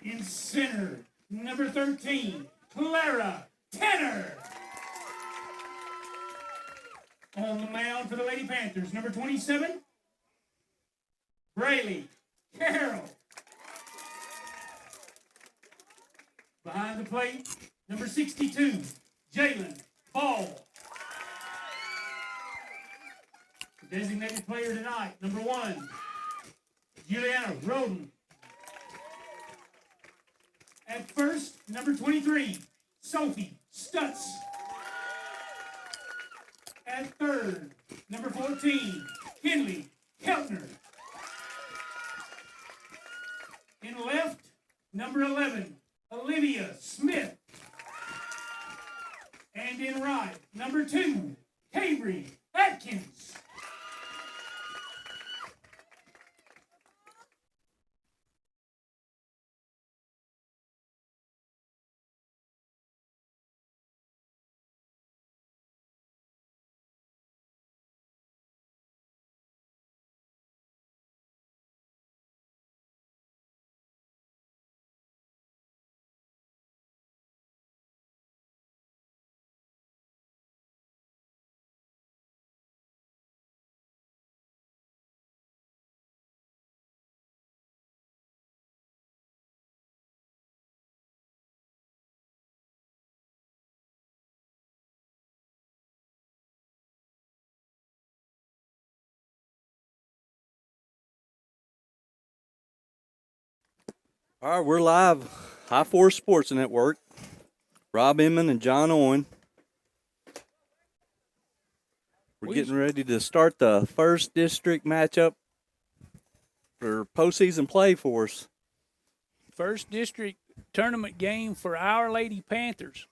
In center, number 13, Clara Tanner. On the mound for the Lady Panthers, number 27, Braylee Carroll. Behind the plate, number 62, Jalen Ball. The designated player tonight, number 1, Juliana Roden. At first, number 23, Sophie Stutz. At third, number 14, Kinley Keltner. In left, number 11, Olivia Smith. And in right, number 2, Avery Atkins. All right, we're live. High Force Sports Network. Rob Inman and John Owen. We're getting ready to start the first district matchup for postseason play for us. First district tournament game for our Lady Panthers.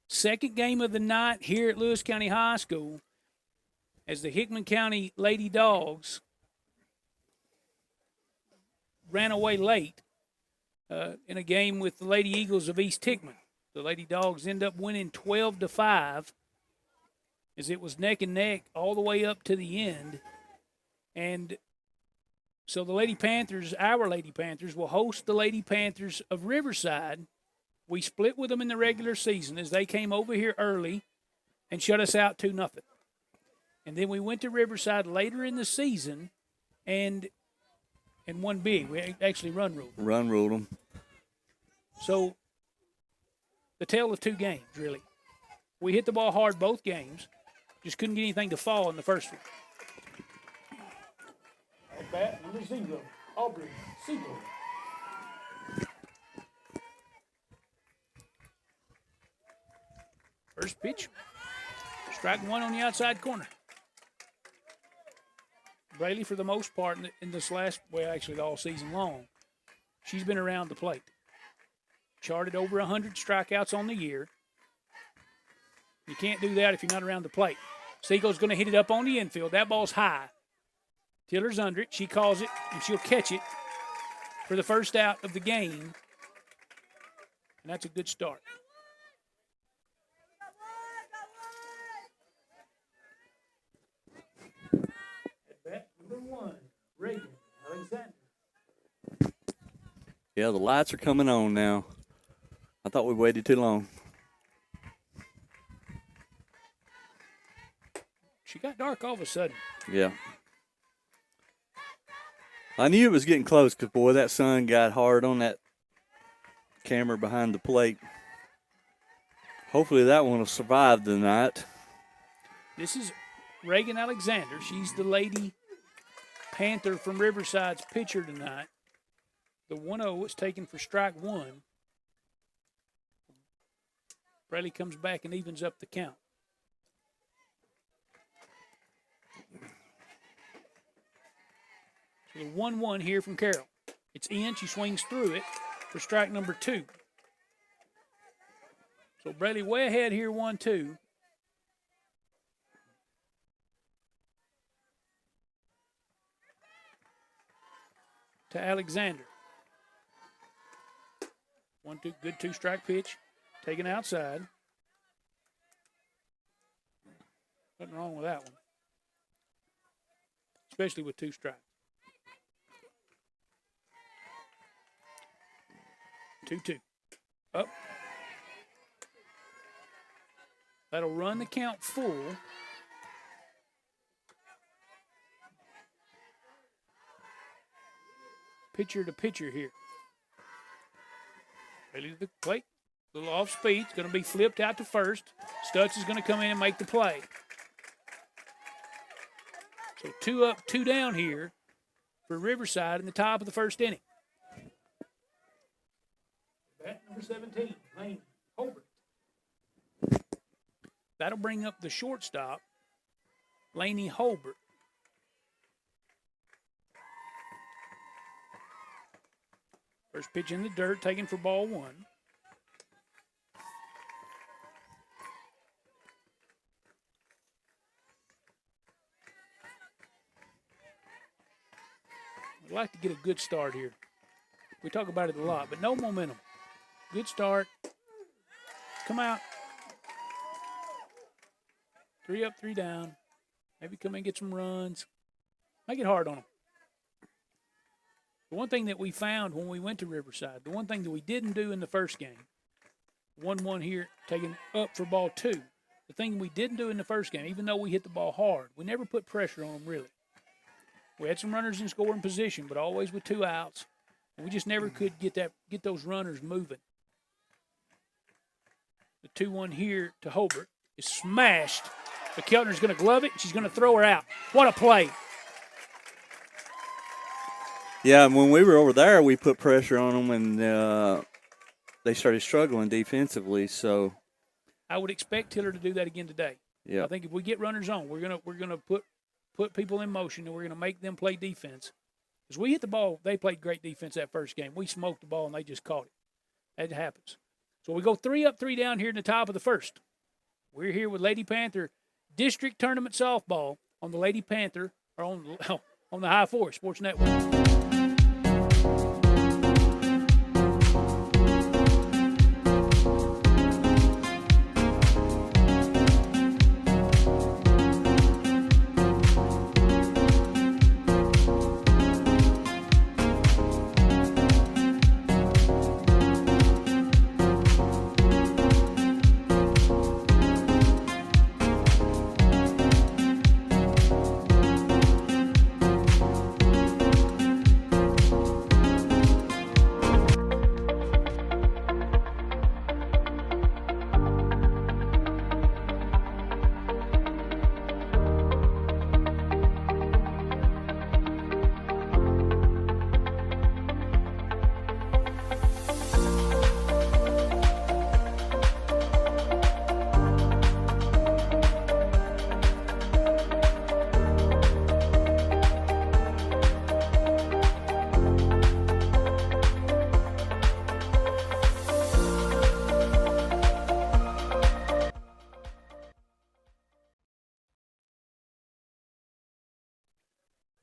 Second game of the night here at Lewis County High School as the Hickman County Lady Dogs ran away late in a game with the Lady Eagles of East Hickman. The Lady Dogs end up winning 12-5 as it was neck and neck all the way up to the end. And so the Lady Panthers, our Lady Panthers, will host the Lady Panthers of Riverside. We split with them in the regular season as they came over here early and shut us out 2-0. And then we went to Riverside later in the season and won big. We actually run ruled them. So the tale of two games, really. We hit the ball hard both games, just couldn't get anything to fall in the first one. At bat, number 0, Aubrey Siegel. First pitch, strike one on the outside corner. Braylee, for the most part, in this last, well, actually all season long, she's been around the plate. Charted over 100 strikeouts on the year. You can't do that if you're not around the plate. Siegel's going to hit it up on the infield. That ball's high. Tiller's under it. She calls it, and she'll catch it for the first out of the game. And that's a good start. At bat, number 1, Reagan Alexander. Yeah, the lights are coming on now. I thought we waited too long. She got dark all of a sudden. Yeah. I knew it was getting close because, boy, that sun got hard on that camera behind the plate. Hopefully that one will survive the night. This is Reagan Alexander. She's the Lady Panther from Riverside's pitcher tonight. The 1-0 was taken for strike one. Braylee comes back and evens up the count. So the 1-1 here from Carroll. It's in. She swings through it for strike number 2. So Braylee way ahead here, 1-2. To Alexander. 1-2, good 2-strike pitch. Taken outside. Nothing wrong with that one. Especially with 2 strikes. 2-2. Up. That'll run the count full. Pitcher to pitcher here. Ready to the plate. A little off speed. It's going to be flipped out to first. Stutz is going to come in and make the play. So 2 up, 2 down here for Riverside in the top of the first inning. Bat number 17, Lane Holbert. That'll bring up the shortstop, Laney Holbert. First pitch in the dirt, taken for ball 1. I'd like to get a good start here. We talk about it a lot, but no momentum. Good start. Come out. 3 up, 3 down. Maybe come in and get some runs. Make it hard on them. The one thing that we found when we went to Riverside, the one thing that we didn't do in the first game, 1-1 here, taken up for ball 2. The thing we didn't do in the first game, even though we hit the ball hard, we never put pressure on them really. We had some runners in scoring position, but always with 2 outs. And we just never could get those runners moving. The 2-1 here to Holbert is smashed. But Keltner's going to glove it, and she's going to throw her out. What a play. Yeah, when we were over there, we put pressure on them, and they started struggling defensively. So I would expect Tiller to do that again today. Yeah, I think if we get runners on, we're gonna put people in motion, and we're gonna make them play defense. Because we hit the ball, they played great defense that first game. We smoked the ball, and they just caught it. That happens. So we go 3 up, 3 down here in the top of the first. We're here with Lady Panther District Tournament Softball on the Lady Panther, or on the High Four Sports Network.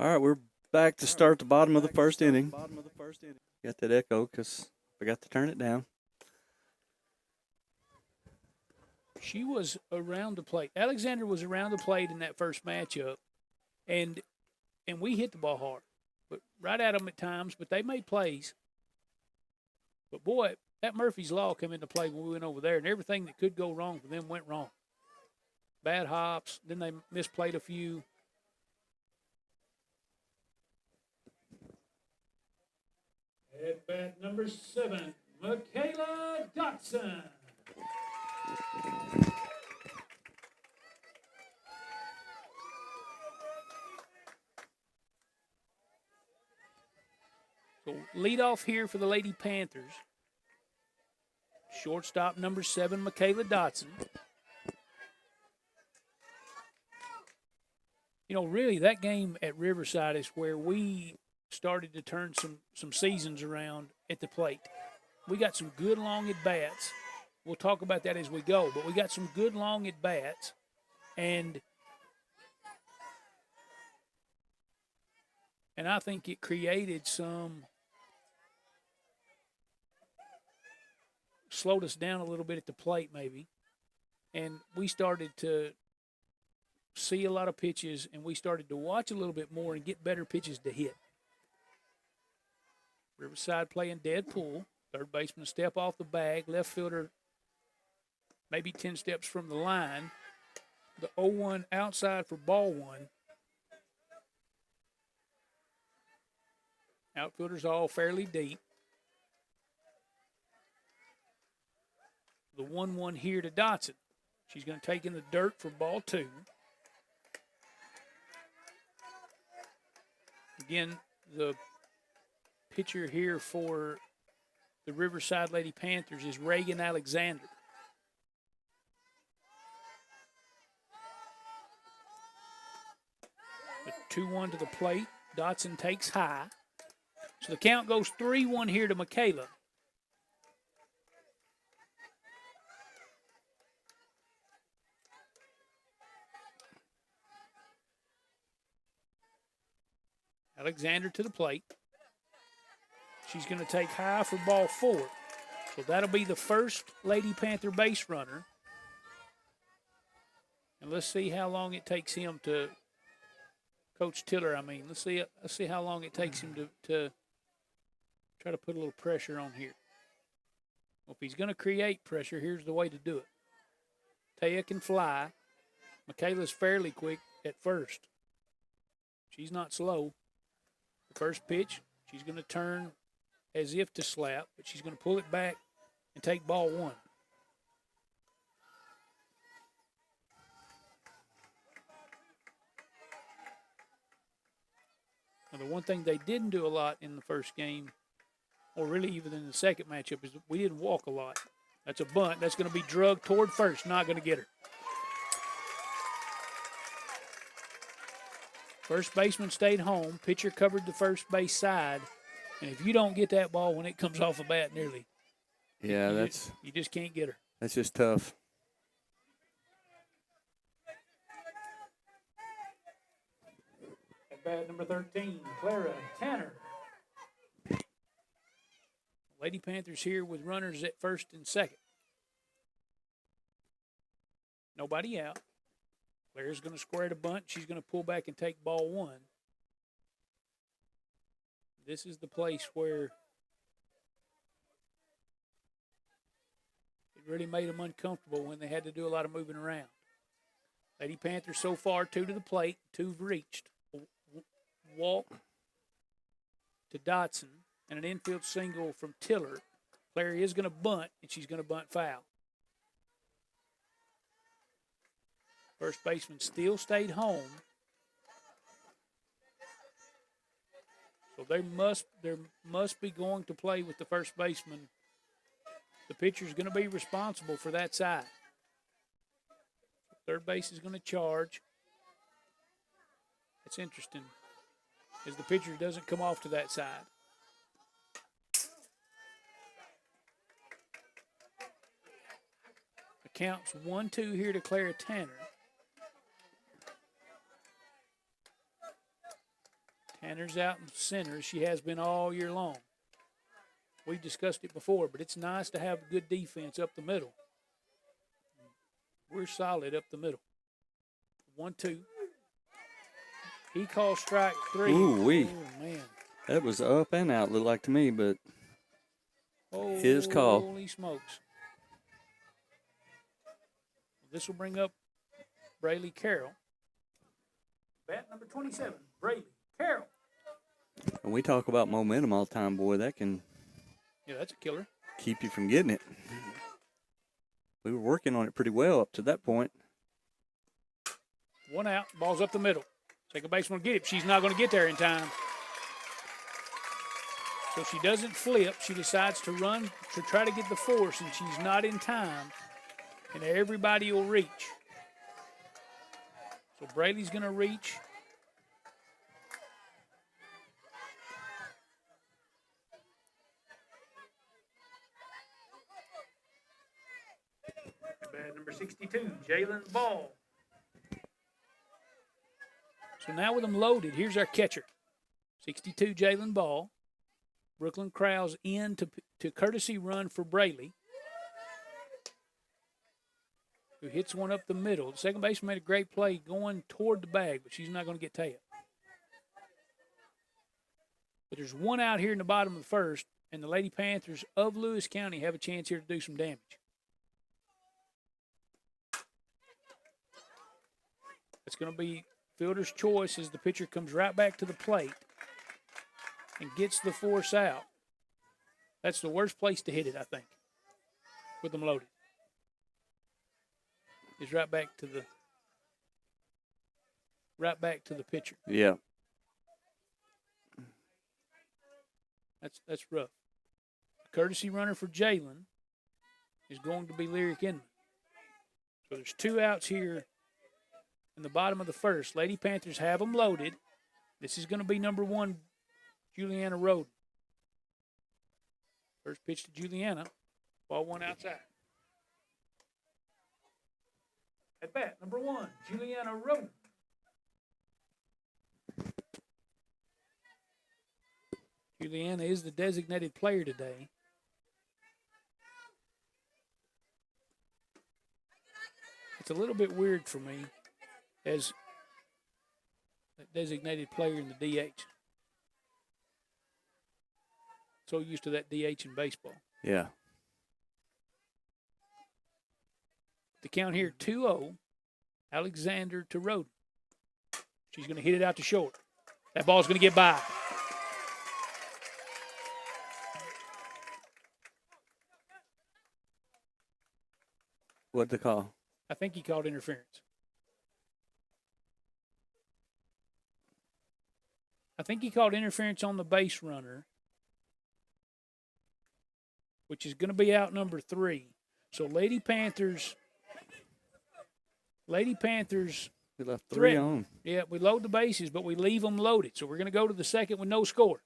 all right, we're back to start the bottom of the first inning. Got that echo because I forgot to turn it down. She was around the plate. Alexander was around the plate in that first matchup, and we hit the ball hard, but right at them at times. But they made plays. But boy, that Murphy's Law came into play when we went over there, and everything that could go wrong for them went wrong. Bad hops, then they misplayed a few. At bat number 7, Michaela Dotson. So lead off here for the Lady Panthers. Shortstop number 7, Michaela Dotson. You know, really, that game at Riverside is where we started to turn some seasons around at the plate. We got some good long at-bats. We'll talk about that as we go, but we got some good long at-bats. And I think it created slowed us down a little bit at the plate maybe. And we started to see a lot of pitches, and we started to watch a little bit more and get better pitches to hit. Riverside playing dead pull. Third baseman step off the bag. Left fielder maybe 10 steps from the line. The 0-1 outside for ball one. Outfielders all fairly deep. The 1-1 here to Dotson. She's going to take in the dirt for ball two. Again, the pitcher here for the Riverside Lady Panthers is Reagan Alexander. The 2-1 to the plate. Dotson takes high. So the count goes 3-1 here to Michaela. Alexander to the plate. She's going to take high for ball four. So that'll be the first Lady Panther base runner. And let's see how long it takes him to, Coach Tiller, let's see how long it takes him to try to put a little pressure on here. Well, if he's going to create pressure, here's the way to do it. Taya can fly. Michaela's fairly quick at first. She's not slow. The first pitch, she's going to turn as if to slap, but she's going to pull it back and take ball one. Now, the one thing they didn't do a lot in the first game, or really even in the second matchup, is we didn't walk a lot. That's a bunt. That's going to be drugged toward first. Not going to get her. First baseman stayed home. Pitcher covered the first base side. And if you don't get that ball when it comes off a bat nearly, yeah, you just can't get her. That's just tough. At bat number 13, Clara Tanner. Lady Panthers here with runners at first and second. Nobody out. Clara's going to square the bunt. She's going to pull back and take ball one. This is the place where it really made them uncomfortable when they had to do a lot of moving around. Lady Panthers so far, 2 to the plate, 2 reached. Walk to Dotson and an infield single from Tiller. Clara is going to bunt, and she's going to bunt foul. First baseman still stayed home. So there must be going to play with the first baseman. The pitcher's going to be responsible for that side. Third base is going to charge. It's interesting, as the pitcher doesn't come off to that side. The count's 1-2 here to Clara Tanner. Tanner's out in center. She has been all year long. We discussed it before, but it's nice to have good defense up the middle. We're solid up the middle. 1-2. He calls strike 3. Ooh-wee. Oh, man. That was up and out, looked like to me, but his call. Holy smokes. This will bring up Braylee Carroll. Bat number 27, Braylee Carroll. And we talk about momentum all the time, boy. That can That's a killer. keep you from getting it. We were working on it pretty well up to that point. 1 out, ball's up the middle. Second baseman will get it. She's not going to get there in time. So she doesn't flip. She decides to run to try to get the force, and she's not in time. And everybody will reach. So Brayley's going to reach. Bad number 62, Jalen Ball. So now with them loaded, here's our catcher. 62, Jalen Ball. Brooklyn Krause in to courtesy run for Braley, who hits one up the middle. The second baseman made a great play going toward the bag, but she's not going to get Taya. But there's 1 out here in the bottom of the first. And the Lady Panthers of Lewis County have a chance here to do some damage. It's going to be fielder's choice as the pitcher comes right back to the plate and gets the force out. That's the worst place to hit it, I think, with them loaded. Is right back to the pitcher. Yeah. That's rough. The courtesy runner for Jalen is going to be Lyric Inman. So there's 2 outs here in the bottom of the first. Lady Panthers have them loaded. This is going to be number 1, Juliana Roden. First pitch to Juliana. Ball 1 outside. At bat, number 1, Juliana Roden. Juliana is the designated player today. It's a little bit weird for me as a designated player in the DH. So used to that DH in baseball. Yeah. The count here, 2-0, Alexander to Roden. She's going to hit it out to short. That ball's going to get by. What'd they call? I think he called interference. I think he called interference on the base runner, which is going to be out number 3. So Lady Panthers. We left 3 threat. on. Yeah, we load the bases, but we leave them loaded. So we're going to go to the second with no score.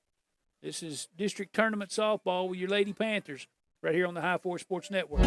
This is district tournament softball with your Lady Panthers right here on the High Four Sports Network.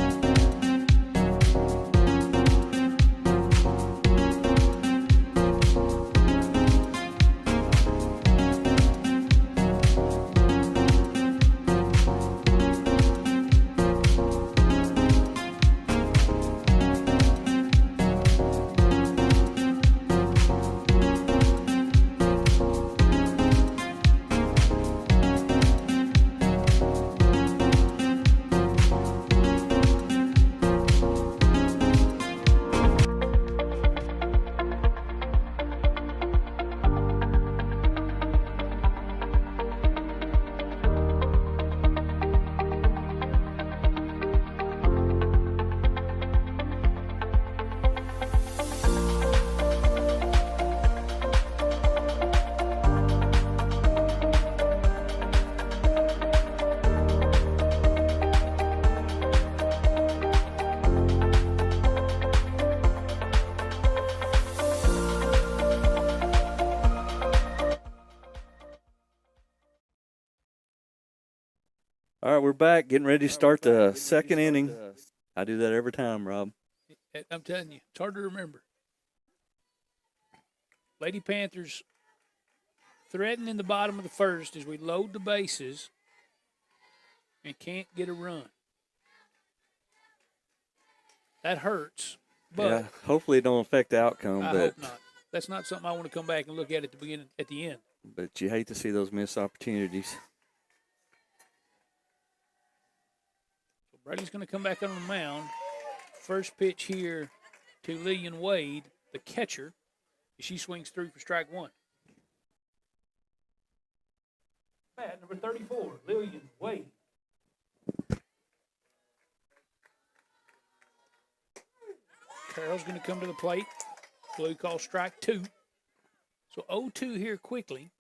All right, we're back, getting ready to start the second inning. I do that every time, Rob. I'm telling you, it's hard to remember. Lady Panthers threatening in the bottom of the first as we load the bases and can't get a run. That hurts, but Yeah, hopefully it don't affect the outcome, I but hope not. That's not something I want to come back and look at the beginning, at the end. but you hate to see those missed opportunities. So Brady's going to come back on the mound. First pitch here to Lillian Wade, the catcher. She swings through for strike one. Bat number 34, Lillian Wade. Carroll's going to come to the plate. Blue calls strike two. So 0-2 here quickly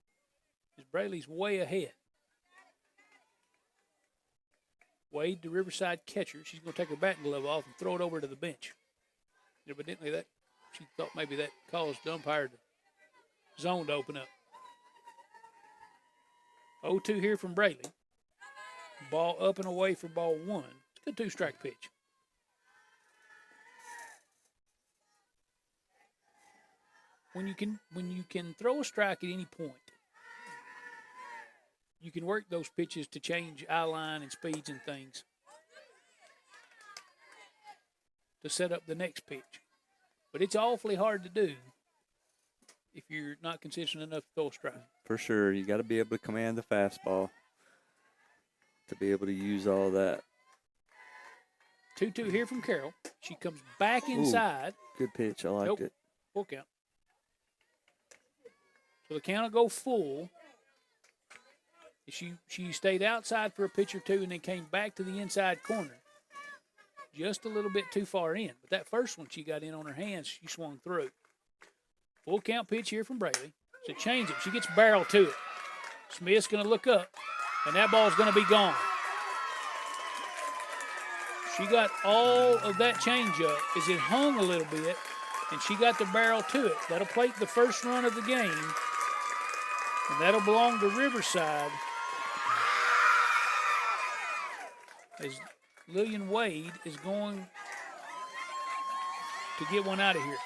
as Brayley's way ahead. Wade, the Riverside catcher, she's going to take her batting glove off and throw it over to the bench. Evidently, that she thought maybe that caused the umpire the zone to open up. 0-2 here from Brayley. Ball up and away for ball one. It's a good two-strike pitch. When you can throw a strike at any point, you can work those pitches to change eye line and speeds and things to set up the next pitch. But it's awfully hard to do if you're not consistent enough to throw a strike. For sure, you got to be able to command the fastball. to be able to use all that. 2-2 here from Carroll. She comes back inside. Good pitch. I liked it. Full count. So the count will go full. She stayed outside for a pitch or two and then came back to the inside corner. Just a little bit too far in. But that first one she got in on her hands, she swung through. Full count pitch here from Braley. It's a changeup. She gets barrel to it. Smith's going to look up, and that ball's going to be gone. She got all of that changeup as it hung a little bit, and she got the barrel to it. That'll plate the first run of the game, and that'll belong to Riverside as Lillian Wade is going to get one out of here.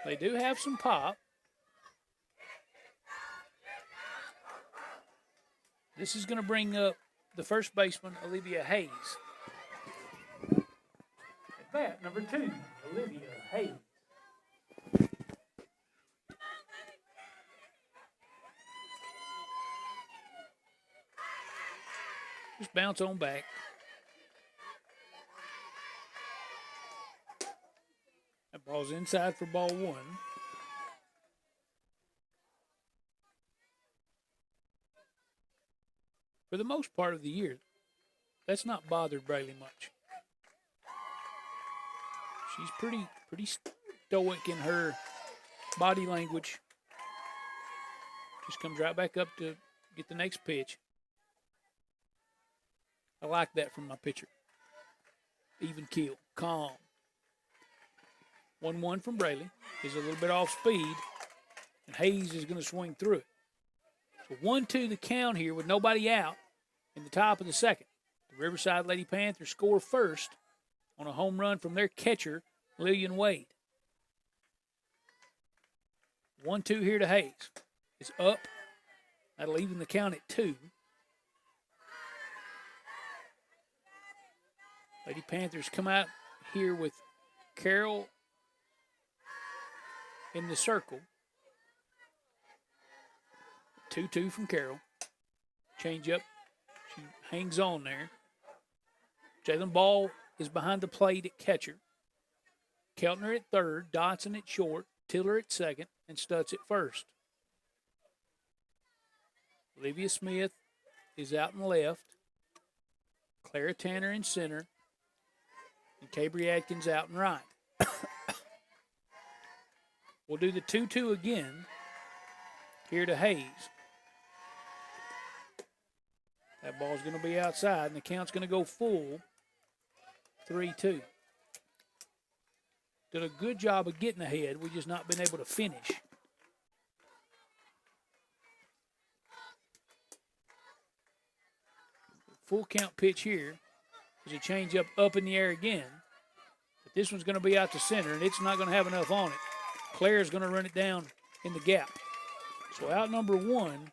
They do have some pop. This is going to bring up the first baseman, Olivia Hayes. At bat, number 2, Olivia Hayes. Just bounce on back. That ball's inside for ball 1. For the most part of the year, that's not bothered Braley much. She's pretty stoic in her body language. Just comes right back up to get the next pitch. I like that from my pitcher. Even keel, calm. 1-1 from Braley. Is a little bit off speed, and Hayes is going to swing through it. So 1-2 the count here with nobody out in the top of the second. The Riverside Lady Panthers score first on a home run from their catcher, Lillian Wade. 1-2 here to Hayes. It's up. That'll even the count at 2. Lady Panthers come out here with Carroll in the circle. 2-2 from Carroll. Change up. She hangs on there. Jalen Ball is behind the plate at catcher. Keltner at third. Dotson at short. Tiller at second. And Stutz at first. Olivia Smith is out in left. Clara Tanner in center. And Cabry Atkins out and right. We'll do the 2-2 again here to Hayes. That ball's going to be outside, and the count's going to go full 3-2. Did a good job of getting ahead. We've just not been able to finish. Full count pitch here is a change up in the air again. But this one's going to be out to center, and it's not going to have enough on it. Claire's going to run it down in the gap. So out number 1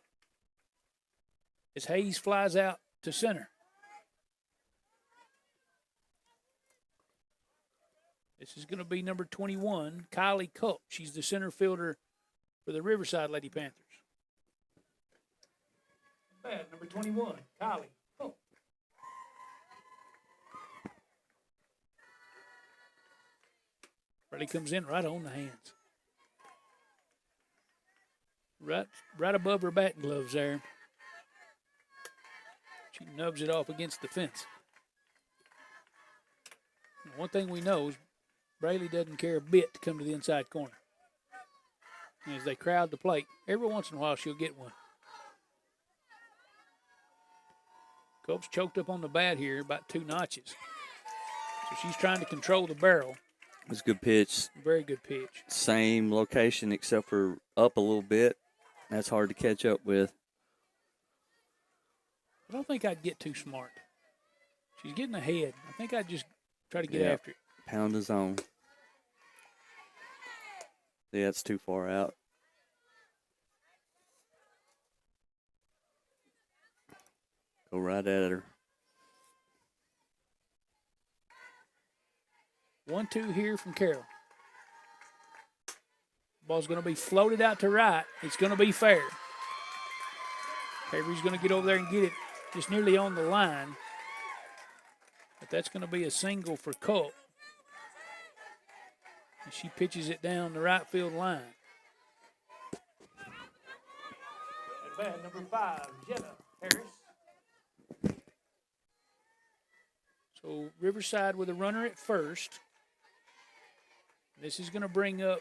as Hayes flies out to center. This is going to be number 21, Kylie Culp. She's the center fielder for the Riverside Lady Panthers. Bat, number 21, Kylie Culp. Really comes in right on the hands. Right above her batting gloves there. She nubs it off against the fence. And one thing we know is Braley doesn't care a bit to come to the inside corner. And as they crowd the plate, every once in a while she'll get one. Culp's choked up on the bat here about 2 notches. So she's trying to control the barrel. It's a good pitch. Very good pitch. Same location except for up a little bit. That's hard to catch up with. I don't think I'd get too smart. She's getting ahead. I think I'd just try to get after it. Pound the zone. Yeah, it's too far out. Go right at her. 1-2 here from Carroll. Ball's going to be floated out to right. It's going to be fair. Cavery's going to get over there and get it just nearly on the line. But that's going to be a single for Culp. And she pitches it down the right field line. At bat, number 5, Jenna Harris. So Riverside with a runner at first. This is going to bring up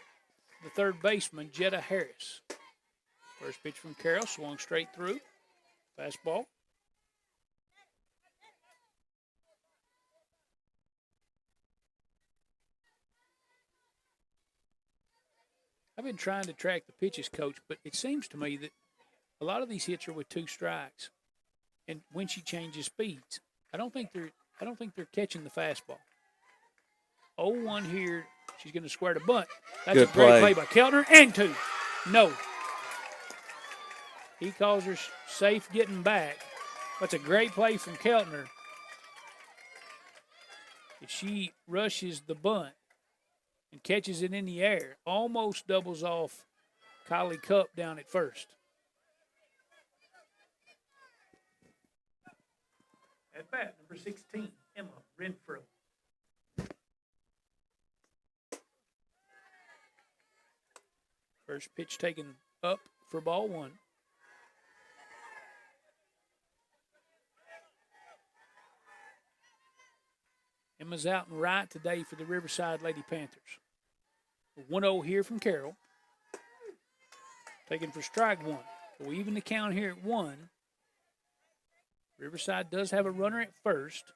the third baseman, Jetta Harris. First pitch from Carroll, swung straight through. Fastball. I've been trying to track the pitches, Coach, but it seems to me that a lot of these hits are with 2 strikes, and when she changes speeds, I don't think they're catching the fastball. 0-1 here. She's going to square the bunt. That's Good a great play. play by Keltner. And 2. No. He calls her safe getting back. That's a great play from Keltner. If she rushes the bunt and catches it in the air, almost doubles off Kylie Cup down at first. At bat, number 16, Emma Renfro. First pitch taken up for ball 1. Emma's out and right today for the Riverside Lady Panthers. 1-0 here from Carroll. Taken for strike 1. So we even the count here at 1. Riverside does have a runner at first.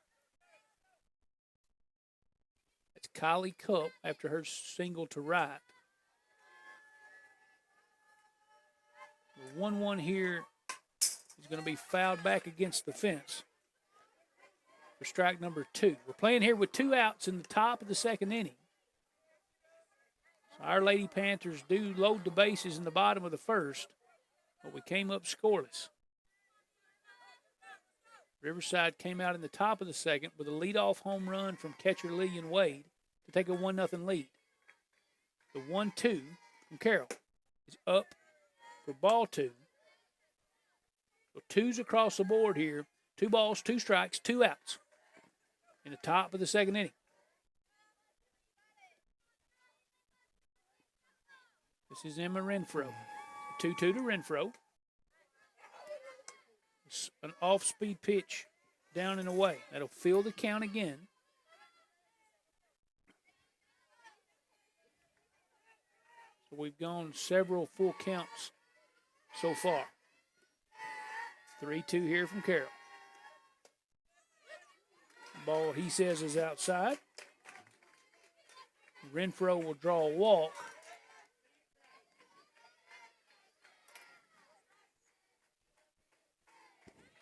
That's Kylie Cup after her single to right. The 1-1 here is going to be fouled back against the fence for strike number 2. We're playing here with 2 outs in the top of the second inning. So our Lady Panthers do load the bases in the bottom of the first, but we came up scoreless. Riverside came out in the top of the second with a leadoff home run from catcher Lillian Wade to take a 1-0 lead. The 1-2 from Carroll is up for ball 2. So 2s across the board here. 2 balls, 2 strikes, 2 outs in the top of the second inning. This is Emma Renfro. 2-2 to Renfro. It's an off-speed pitch down and away. That'll fill the count again. So we've gone several full counts so far. 3-2 here from Carroll. Ball, he says, is outside. Renfro will draw a walk.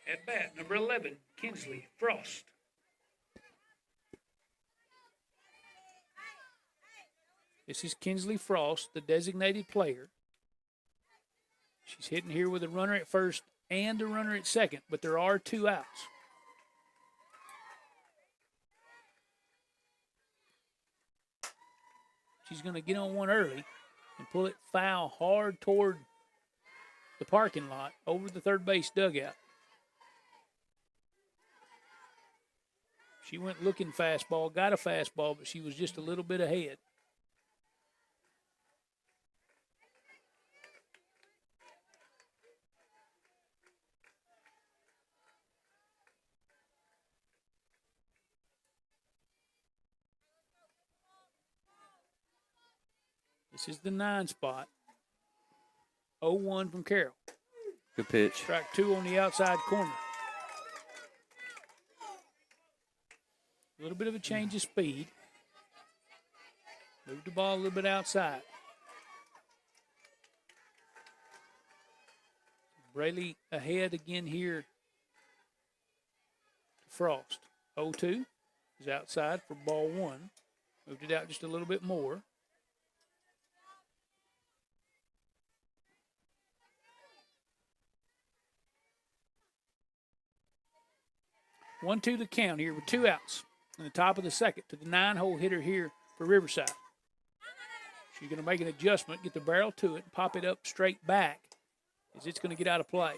At bat, number 11, Kinsley Frost. This is Kinsley Frost, the designated player. She's hitting here with a runner at first and a runner at second, but there are 2 outs. She's going to get on one early and pull it foul hard toward the parking lot over the third base dugout. She went looking fastball, got a fastball, but she was just a little bit ahead. This is the 9 spot. 0-1 from Carroll. Good pitch. Strike 2 on the outside corner. A little bit of a change of speed. Moved the ball a little bit outside. Braley ahead again here to Frost. 0-2 is outside for ball 1. Moved it out just a little bit more. One, 2 the count here with 2 outs in the top of the second to the 9-hole hitter here for Riverside. She's going to make an adjustment, get the barrel to it, and pop it up straight back as it's going to get out of play.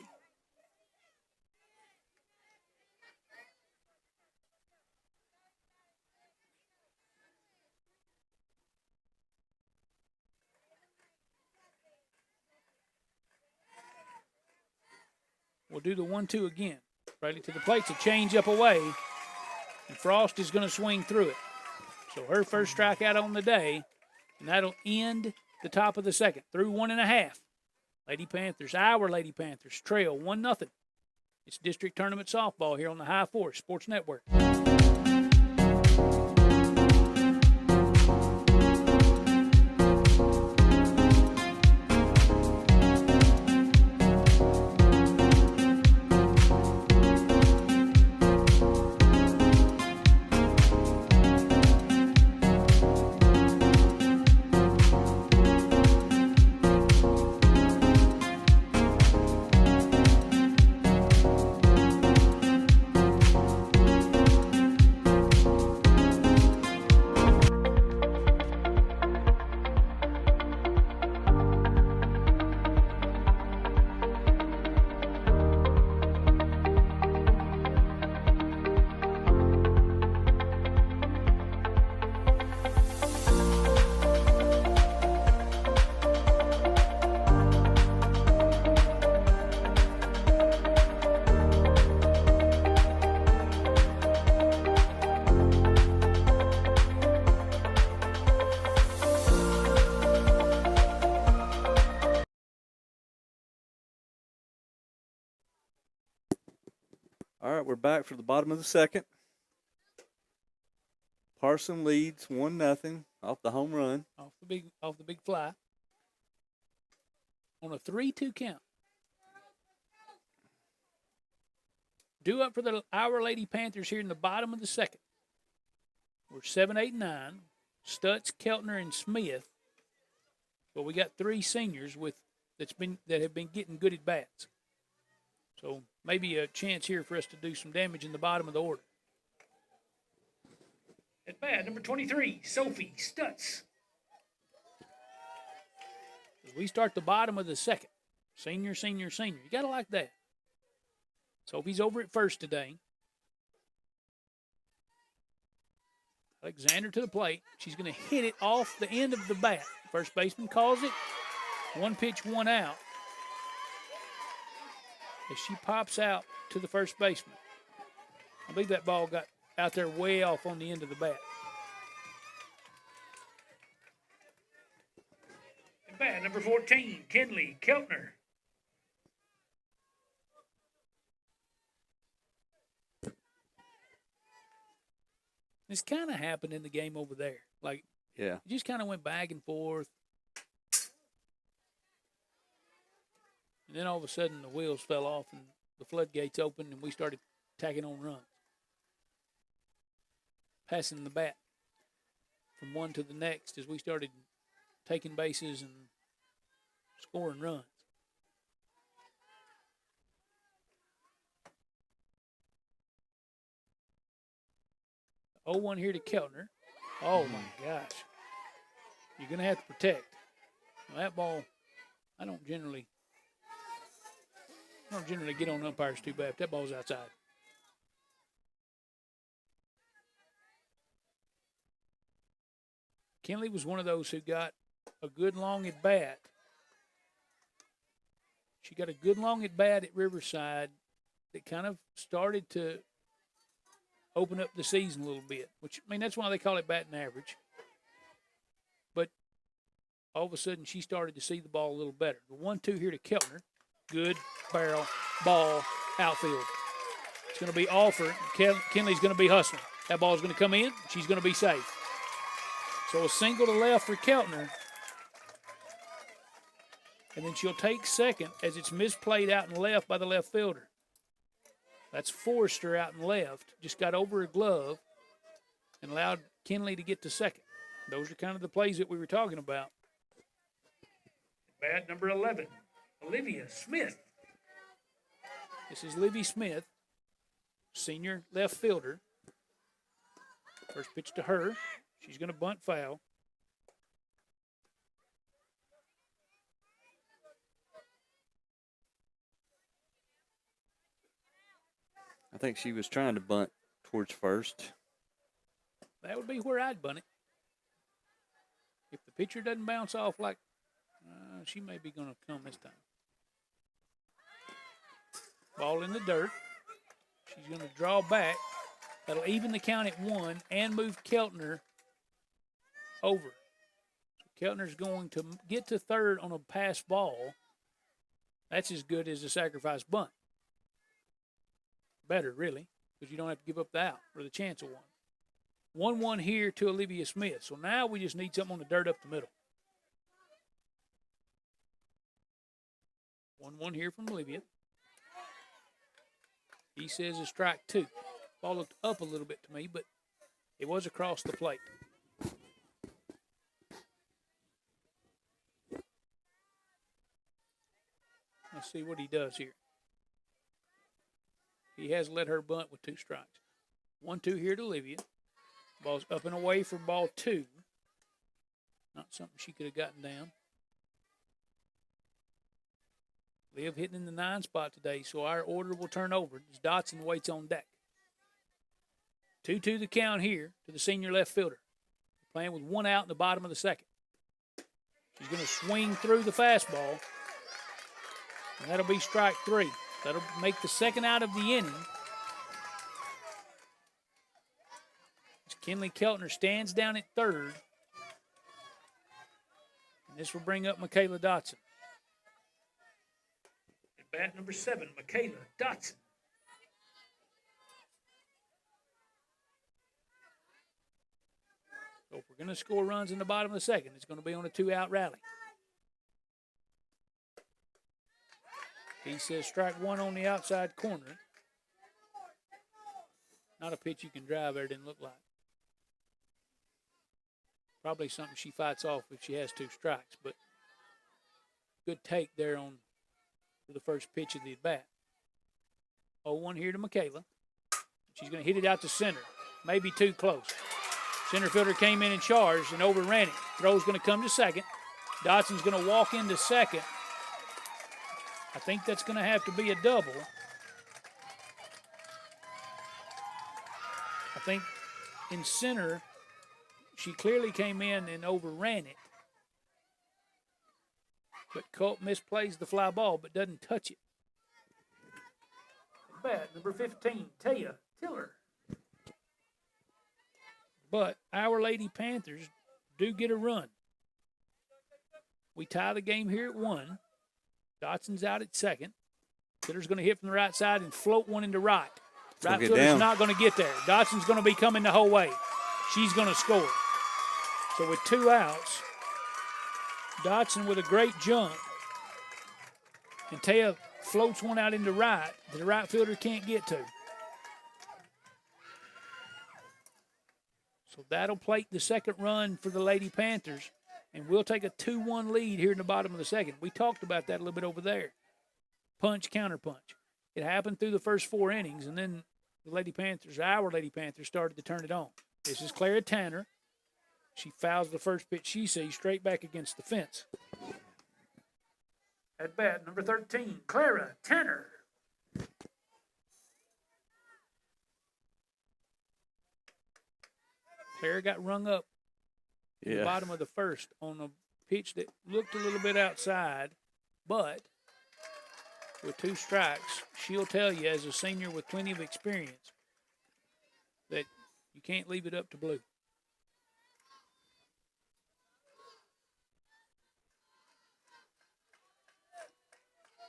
will do the 1-2 again. Braley to the plate to change up away, and Frost is going to swing through it. So her first strikeout on the day, and that'll end the top of the second. Through 1.5. Our Lady Panthers trail 1-0. It's district tournament softball here on the High Force Sports Network. All right, we're back for the bottom of the second. Parson leads 1-0 off the home run. Off the big fly. On a 3-2 count. Due up for the Our Lady Panthers here in the bottom of the second. We're 7, 8, 9. Stutz, Keltner, and Smith. But we got 3 seniors that have been getting good at bats. So maybe a chance here for us to do some damage in the bottom of the order. At bat, number 23, Sophie Stutz. As we start the bottom of the second. Senior. You got to like that. Sophie's over at first today. Alexander to the plate. She's going to hit it off the end of the bat. First baseman calls it. 1 pitch, 1 out. As she pops out to the first baseman. I believe that ball got out there way off on the end of the bat. At bat, number 14, Kinley Keltner. This kind of happened in the game over there. Like, Yeah. it just kind of went back and forth. And then all of a sudden the wheels fell off and the floodgates opened and we started tacking on runs. Passing the bat from one to the next as we started taking bases and scoring runs. The 0-1 here to Keltner. Oh, my gosh. You're going to have to protect. Now, that ball, I don't generally get on umpires too bad. That ball's outside. Kinley was one of those who got a good long at bat. She got a good long at bat at Riverside that kind of started to open up the season a little bit, which, I mean, that's why they call it batting average. But all of a sudden, she started to see the ball a little better. The 1-2 here to Keltner. Good barrel ball outfield. It's going to be offered. Kinley's going to be hustling. That ball's going to come in. She's going to be safe. So a single to left for Keltner. And then she'll take second as it's misplayed out and left by the left fielder. That's Forrester out and left. Just got over her glove and allowed Kinley to get to second. Those are kind of the plays that we were talking about. Bat number 11, Olivia Smith. This is Livy Smith, senior left fielder. First pitch to her. She's going to bunt foul. I think she was trying to bunt towards first. That would be where I'd bunt it. If the pitcher doesn't bounce off like, she may be going to come this time. Ball in the dirt. She's going to draw back. That'll even the count at 1 and move Keltner over. So Keltner's going to get to third on a pass ball. That's as good as a sacrifice bunt. Better, really, because you don't have to give up the out or the chance of one. 1-1 here to Olivia Smith. So now we just need something on the dirt up the middle. 1-1 here from Olivia. He says it's strike 2. Ball looked up a little bit to me, but it was across the plate. Let's see what he does here. He has let her bunt with 2 strikes. 1-2 here to Olivia. Ball's up and away for ball 2. Not something she could have gotten down. Liv hitting in the 9 spot today, so our order will turn over as Dotson waits on deck. 2-2 the count here to the senior left fielder. Playing with 1 out in the bottom of the second. She's going to swing through the fastball. And that'll be strike 3. That'll make the second out of the inning. As Kinley Keltner stands down at third. And this will bring up Michaela Dotson. At bat number 7, Michaela Dotson. So if we're going to score runs in the bottom of the second, it's going to be on a 2-out rally. He says strike 1 on the outside corner. Not a pitch you can drive there, didn't look like. Probably something she fights off if she has 2 strikes, but good take there on for the first pitch of the at-bat. 0-1 here to Michaela. She's going to hit it out to center. Maybe too close. Center fielder came in and charged and overran it. Throw's going to come to second. Dotson's going to walk into second. I think that's going to have to be a double. I think in center, she clearly came in and overran it. But Colt misplays the fly ball, but doesn't touch it. Bat number 15, Taya Tiller. But our Lady Panthers do get a run. We tie the game here at 1. Dotson's out at second. Tiller's going to hit from the right side and float one into right. Right fielder's not going to get there. Dotson's going to be coming the whole way. She's going to score. So with 2 outs, Dotson with a great jump. And Taya floats one out into right that the right fielder can't get to. So that'll plate the second run for the Lady Panthers. And we'll take a 2-1 lead here in the bottom of the second. We talked about that a little bit over there. Punch, counter punch. It happened through the first 4 innings, and then the Lady Panthers, our Lady Panthers, started to turn it on. This is Clara Tanner. She fouls the first pitch she sees straight back against the fence. At bat, number 13, Clara Tanner. Clara got rung up in the bottom of the first on a pitch that looked a little bit outside, but with 2 strikes, she'll tell you as a senior with plenty of experience that you can't leave it up to Blue.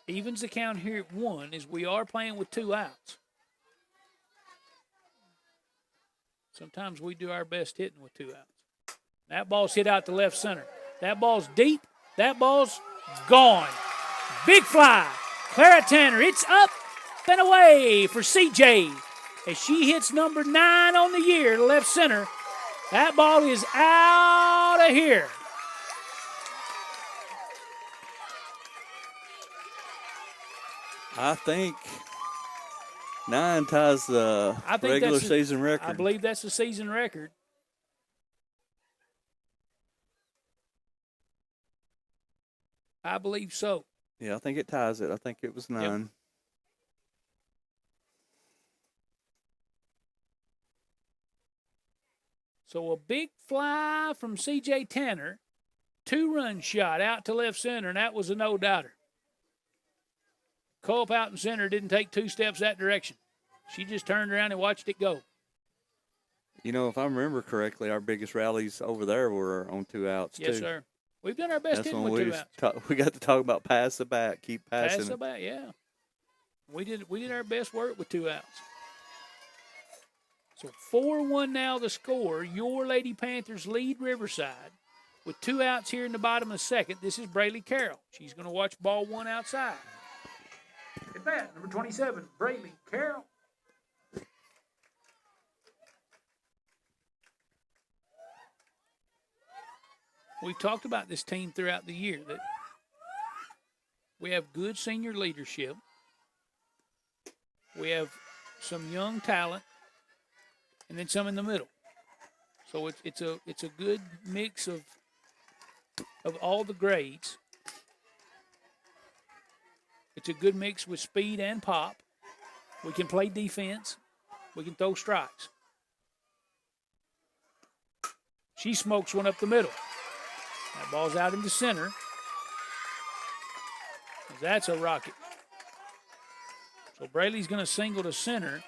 Evens the count here at 1 as we are playing with 2 outs. Sometimes we do our best hitting with 2 outs. That ball's hit out to left center. That ball's deep. That ball's gone. Big fly. Clara Tanner, it's up and away for CJ as she hits number 9 on the year to left center. That ball is out of here. I think 9 ties the regular season record. I believe that's the season record. I believe so. Yeah, I think it ties it. I think it was 9. Yep. So a big fly from C.J. Tanner, 2-run shot out to left center, and that was a no-doubter. Co-op out in center didn't take 2 steps that direction. She just turned around and watched it go. You know, if I remember correctly, our biggest rallies over there were on 2 outs, Yes, too. sir. We've done our best That's hitting when with we 2 outs. we got to talk about pass the bat, keep passing Pass the it. bat, yeah. We did our best work with 2 outs. So 4-1 now the score. Your Lady Panthers lead Riverside with 2 outs here in the bottom of the second. This is Braylee Carroll. She's going to watch ball 1 outside. At bat, number 27, Braylee Carroll. We've talked about this team throughout the year that we have good senior leadership. We have some young talent, and then some in the middle. So it's a good mix of all the grades. It's a good mix with speed and pop. We can play defense. We can throw strikes. She smokes one up the middle. That ball's out into center. That's a rocket. So Braylee's going to single to center.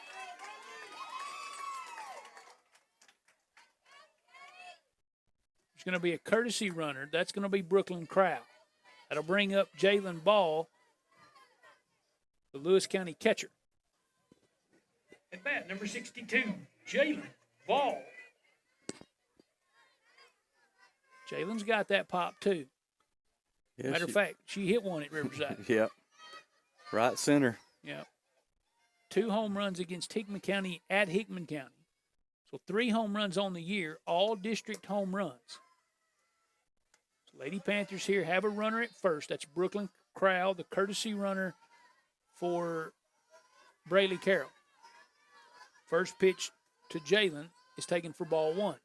There's going to be a courtesy runner. That's going to be Brooklyn Crowell. That'll bring up Jalen Ball, the Lewis County catcher. At bat, number 62, Jalen Ball. Jalen's got that pop, too. Yeah, Matter of fact, she hit one at Riverside. Yep. Right center. Yep. 2 home runs against Hickman County at Hickman County. So 3 home runs on the year, all district home runs. So Lady Panthers here have a runner at first. That's Brooklyn Crowell, the courtesy runner for Braylee Carroll. First pitch to Jalen is taken for ball 1.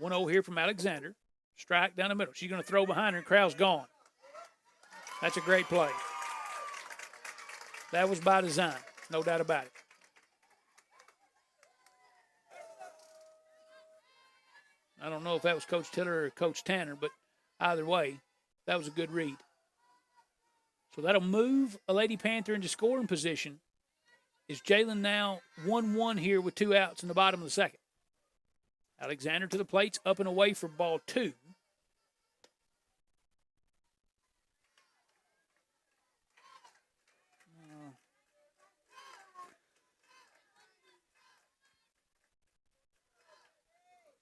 1-0 here from Alexander. Strike down the middle. She's going to throw behind her, and Crowell's gone. That's a great play. That was by design, no doubt about it. I don't know if that was Coach Tiller or Coach Tanner, but either way, that was a good read. So that'll move a Lady Panther into scoring position. Is Jalen now 1-1 here with 2 outs in the bottom of the second? Alexander to the plates, up and away for ball 2.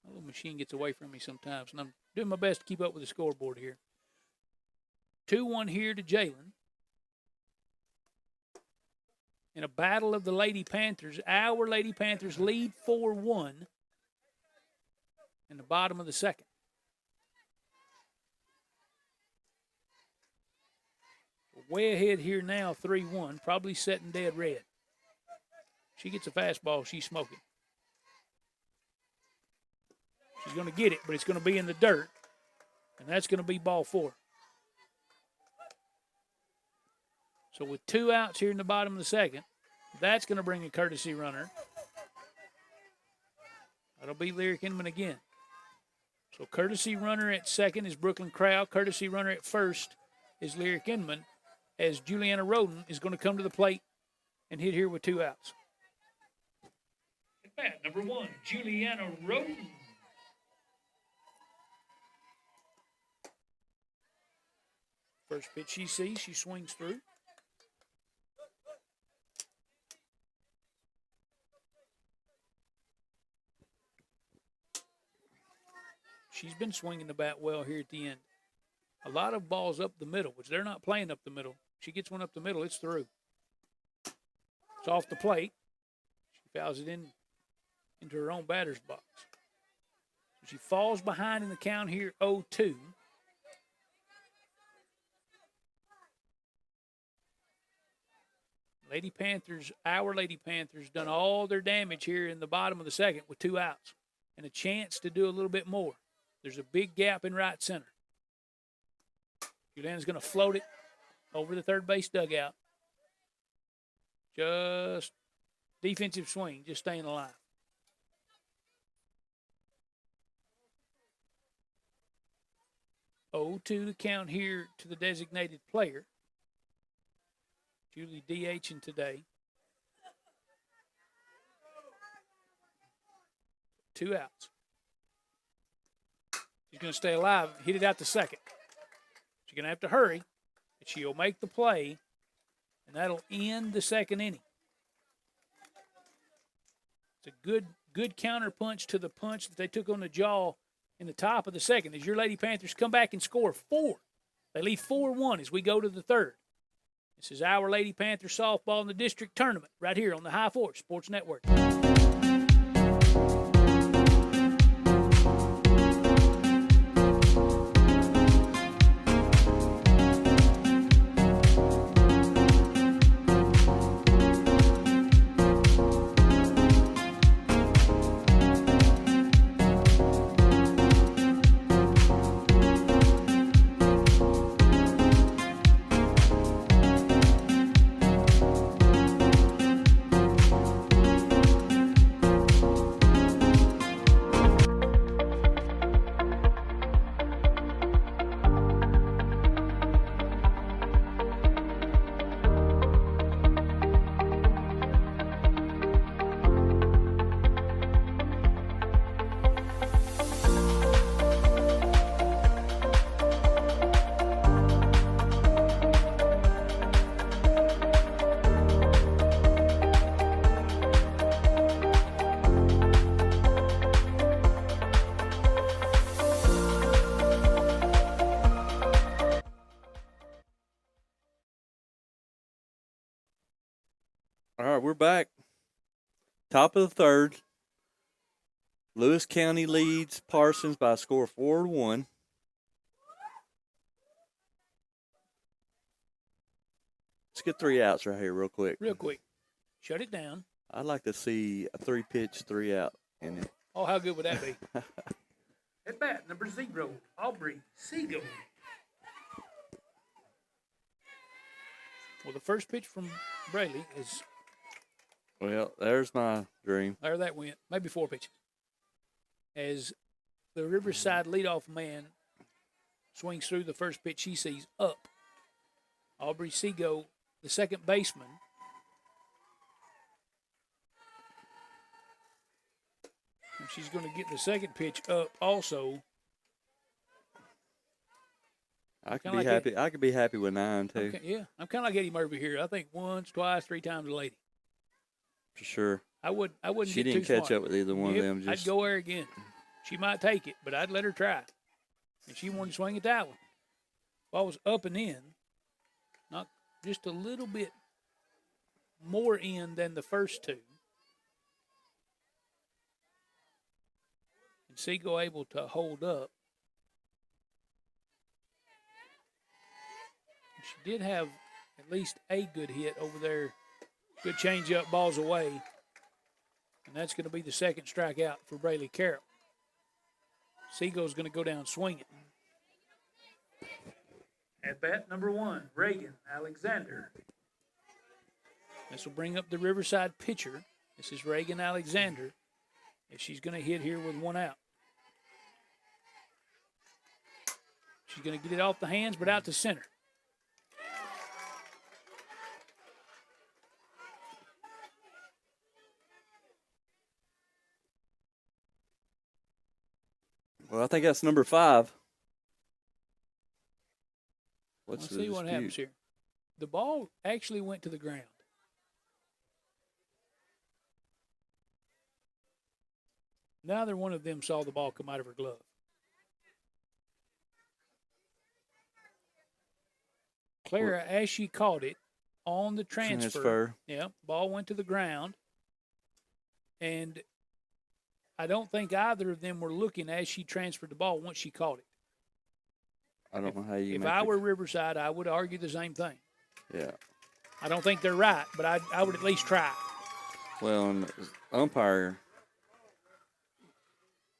My little machine gets away from me sometimes, and I'm doing my best to keep up with the scoreboard here. 2-1 here to Jalen. In a battle of the Lady Panthers, our Lady Panthers lead 4-1 in the bottom of the second. Way ahead here now, 3-1, probably setting dead red. She gets a fastball, she's smoking. She's going to get it, but it's going to be in the dirt, and that's going to be ball 4. So with 2 outs here in the bottom of the second, that's going to bring a courtesy runner. That'll be Lyric Inman again. So courtesy runner at second is Brooklyn Crowell. Courtesy runner at first is Lyric Inman, as Juliana Roden is going to come to the plate and hit here with 2 outs. At bat, number 1, Juliana Roden. First pitch she sees, she swings through. She's been swinging the bat well here at the end. A lot of balls up the middle, which they're not playing up the middle. She gets one up the middle, it's through. It's off the plate. She fouls it into her own batter's box. So she falls behind in the count here, 0-2. Lady Panthers, our Lady Panthers, done all their damage here in the bottom of the second with 2 outs and a chance to do a little bit more. There's a big gap in right center. Juliana's going to float it over the third base dugout. Just defensive swing, just staying alive. Oh, 2 to count here to the designated player. Julie DHing today. 2 outs. She's going to stay alive, hit it out to second. She's going to have to hurry, but she'll make the play, and that'll end the second inning. It's a good counter punch to the punch that they took on the jaw in the top of the second. As your Lady Panthers come back and score 4. They lead 4-1 as we go to the third. This is our Lady Panthers softball in the district tournament right here on the High Force Sports Network. All right, we're back. Top of the third. Lewis County leads Parsons by a score of 4-1. Let's get 3 outs right here real quick. Real quick. Shut it down. I'd like to see a 3-pitch, 3-out in it. Oh, how good would that be? At bat, number 0, Aubrey Seagull. Well, the first pitch from Braley is Well, there's my dream. there. That went. Maybe 4 pitches. As the Riverside leadoff man swings through the first pitch he sees up. Aubrey Seago, the second baseman. And she's going to get the second pitch up also. I could Kinda be like happy. I could be happy with 9 too, Okay, yeah, I'm kind of like Eddie Murphy here. I think once, twice, 3 times a lady. for sure. I wouldn't. She get didn't too catch smart. up with either one Yep, of them. Just I'd go there again. She might take it, but I'd let her try. And she wanted to swing at that one. Ball was up and in, not just a little bit more in than the first 2. And Seagull able to hold up. She did have at least a good hit over there. Good change-up, balls away. And that's going to be the second strikeout for Braley Carroll. Seagull's going to go down swinging. At bat, number 1, Reagan Alexander. This will bring up the Riverside pitcher. This is Reagan Alexander. If she's going to hit here with 1 out. She's going to get it off the hands, but out to center. Well, I think that's number 5. What's Let's the see what dispute? happens here. The ball actually went to the ground. Neither one of them saw the ball come out of her glove. Clara, as she caught it on the transfer. Yeah, ball went to the ground. And I don't think either of them were looking as she transferred the ball once she caught it. I don't know how you. If make I it- were Riverside, I would argue the same thing. Yeah. I don't think they're right, but I would at least try. Well, and the umpire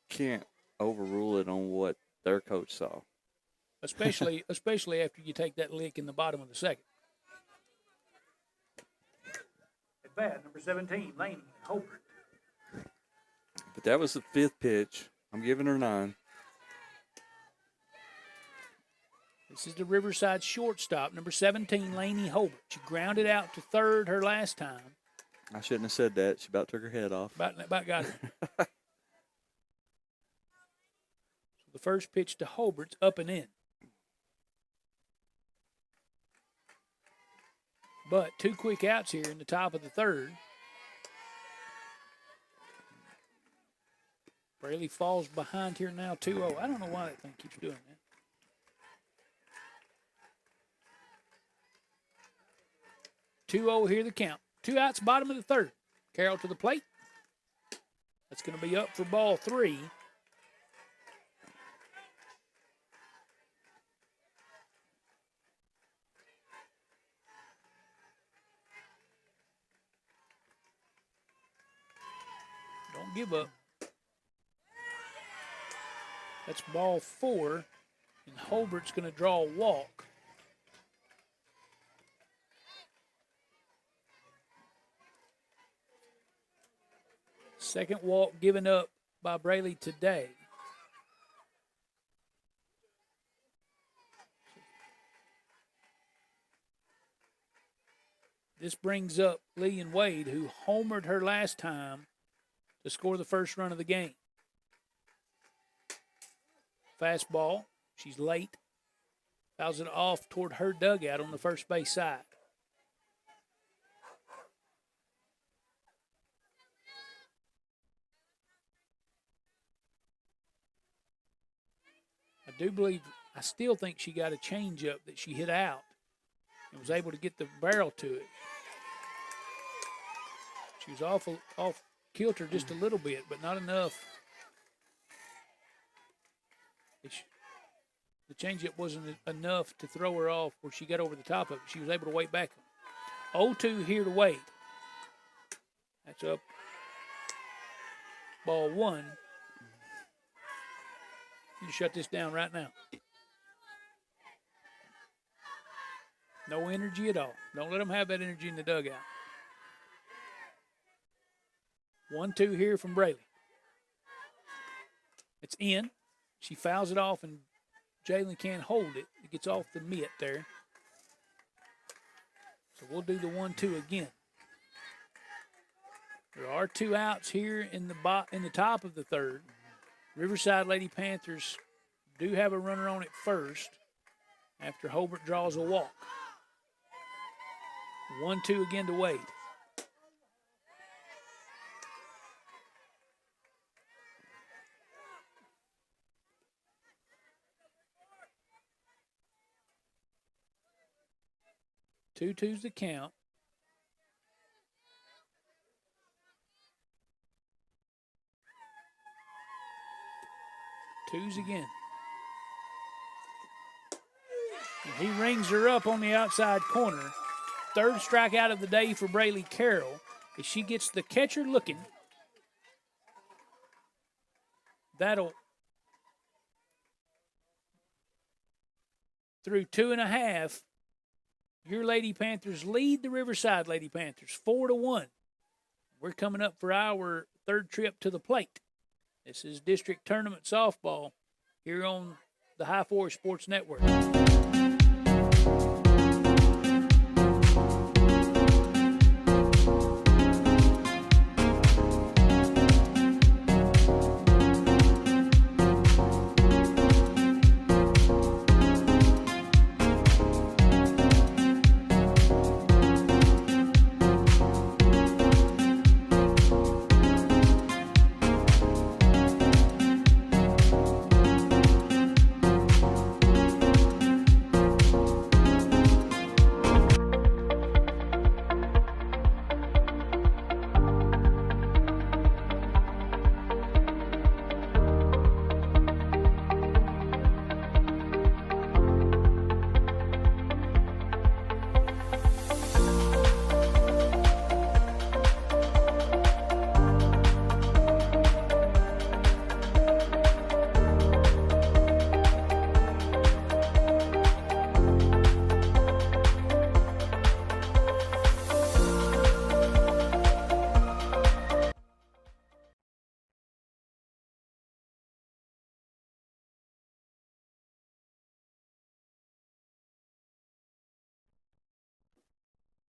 can't overrule it on what their coach saw. Especially after you take that lick in the bottom of the second. At bat, number 17, Laney Holbert. But that was the 5th pitch. I'm giving her 9. This is the Riverside shortstop, number 17, Lainey Holbert. She grounded out to third her last time. I shouldn't have said that. She about took her head off. About got her. So the first pitch to Holbert's up and in. But 2 quick outs here in the top of the third. Braley falls behind here now 2-0. I don't know why that thing keeps doing that. 2-0 here the count. 2 outs, bottom of the third. Carroll to the plate. That's going to be up for ball 3. Don't give up. That's ball 4, and Holbert's going to draw a walk. Second walk given up by Braley today. This brings up Lee and Wade, who homered her last time to score the first run of the game. Fastball. She's late. Fouls it off toward her dugout on the first base side. I still think she got a changeup that she hit out and was able to get the barrel to it. She was off kilter just a little bit, but not enough. The changeup wasn't enough to throw her off where she got over the top of it. She was able to wait back. 0-2 here to Wade. That's up. Ball 1. You shut this down right now. No energy at all. Don't let them have that energy in the dugout. 1-2 here from Braley. It's in. She fouls it off, and Jalen can't hold it. It gets off the mitt there. So we'll do the 1-2 again. There are 2 outs here in the top of the third. Riverside Lady Panthers do have a runner on at first after Holbert draws a walk. 1-2 again to Wade. Two twos the count. Twos again. And he rings her up on the outside corner. Third strikeout of the day for Braley Carroll as she gets the catcher looking. That'll, through 2.5, your Lady Panthers lead the Riverside Lady Panthers 4-1. We're coming up for our third trip to the plate. This is district tournament softball here on the High Forest Sports Network.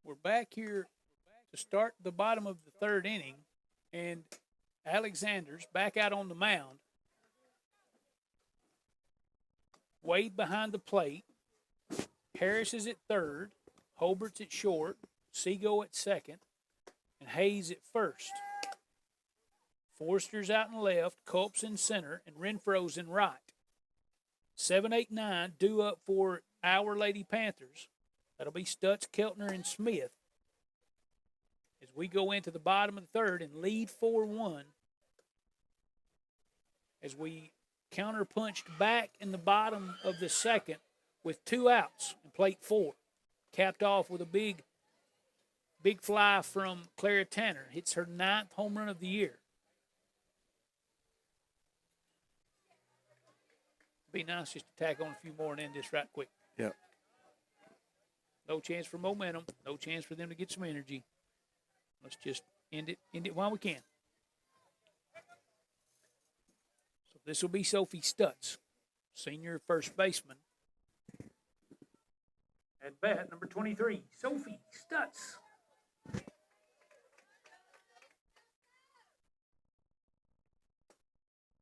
We're back here to start the bottom of the third inning, and Alexander's back out on the mound. Wade behind the plate. Harris is at third. Holbert's at short. Seago at second. And Hayes at first. Forster's out in left. Culp's in center. And Renfro's in right. 7, 8, 9 due up for our Lady Panthers. That'll be Stutz, Keltner, and Smith as we go into the bottom of the third and lead 4-1 as we counter-punched back in the bottom of the second with 2 outs in plate 4. Capped off with a big fly from Clara Tanner. Hits her 9th home run of the year. Be nice just to tack on a few more and end this right quick. Yep. No chance for momentum. No chance for them to get some energy. Let's just end it while we can. So this will be Sophie Stutz, senior first baseman. At bat, number 23, Sophie Stutz.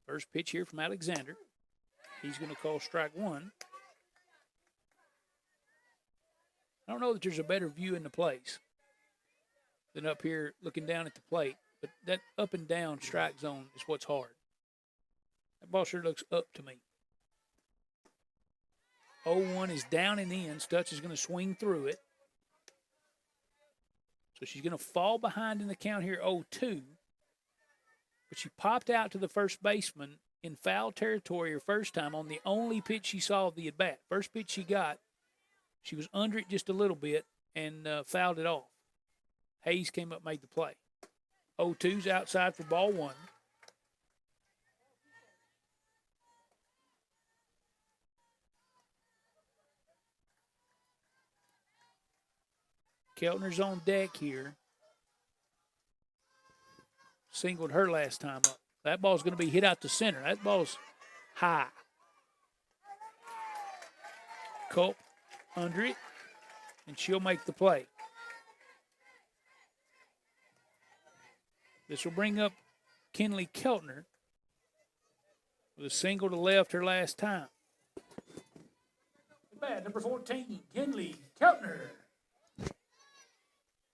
First pitch here from Alexander. He's going to call strike one. I don't know that there's a better view in the place than up here looking down at the plate, but that up and down strike zone is what's hard. That ball sure looks up to me. 0-1 is down and in. Stutz is going to swing through it. So she's going to fall behind in the count here 0-2, but she popped out to the first baseman in foul territory her first time on the only pitch she saw of the at-bat. First pitch she got, she was under it just a little bit and fouled it off. Hayes came up, made the play. 0-2's outside for ball one. Keltner's on deck here. Singled her last time up. That ball's going to be hit out to center. That ball's high. Culp under it, and she'll make the play. This will bring up Kinley Keltner with a single to left her last time. Bat number 14, Kinley Keltner.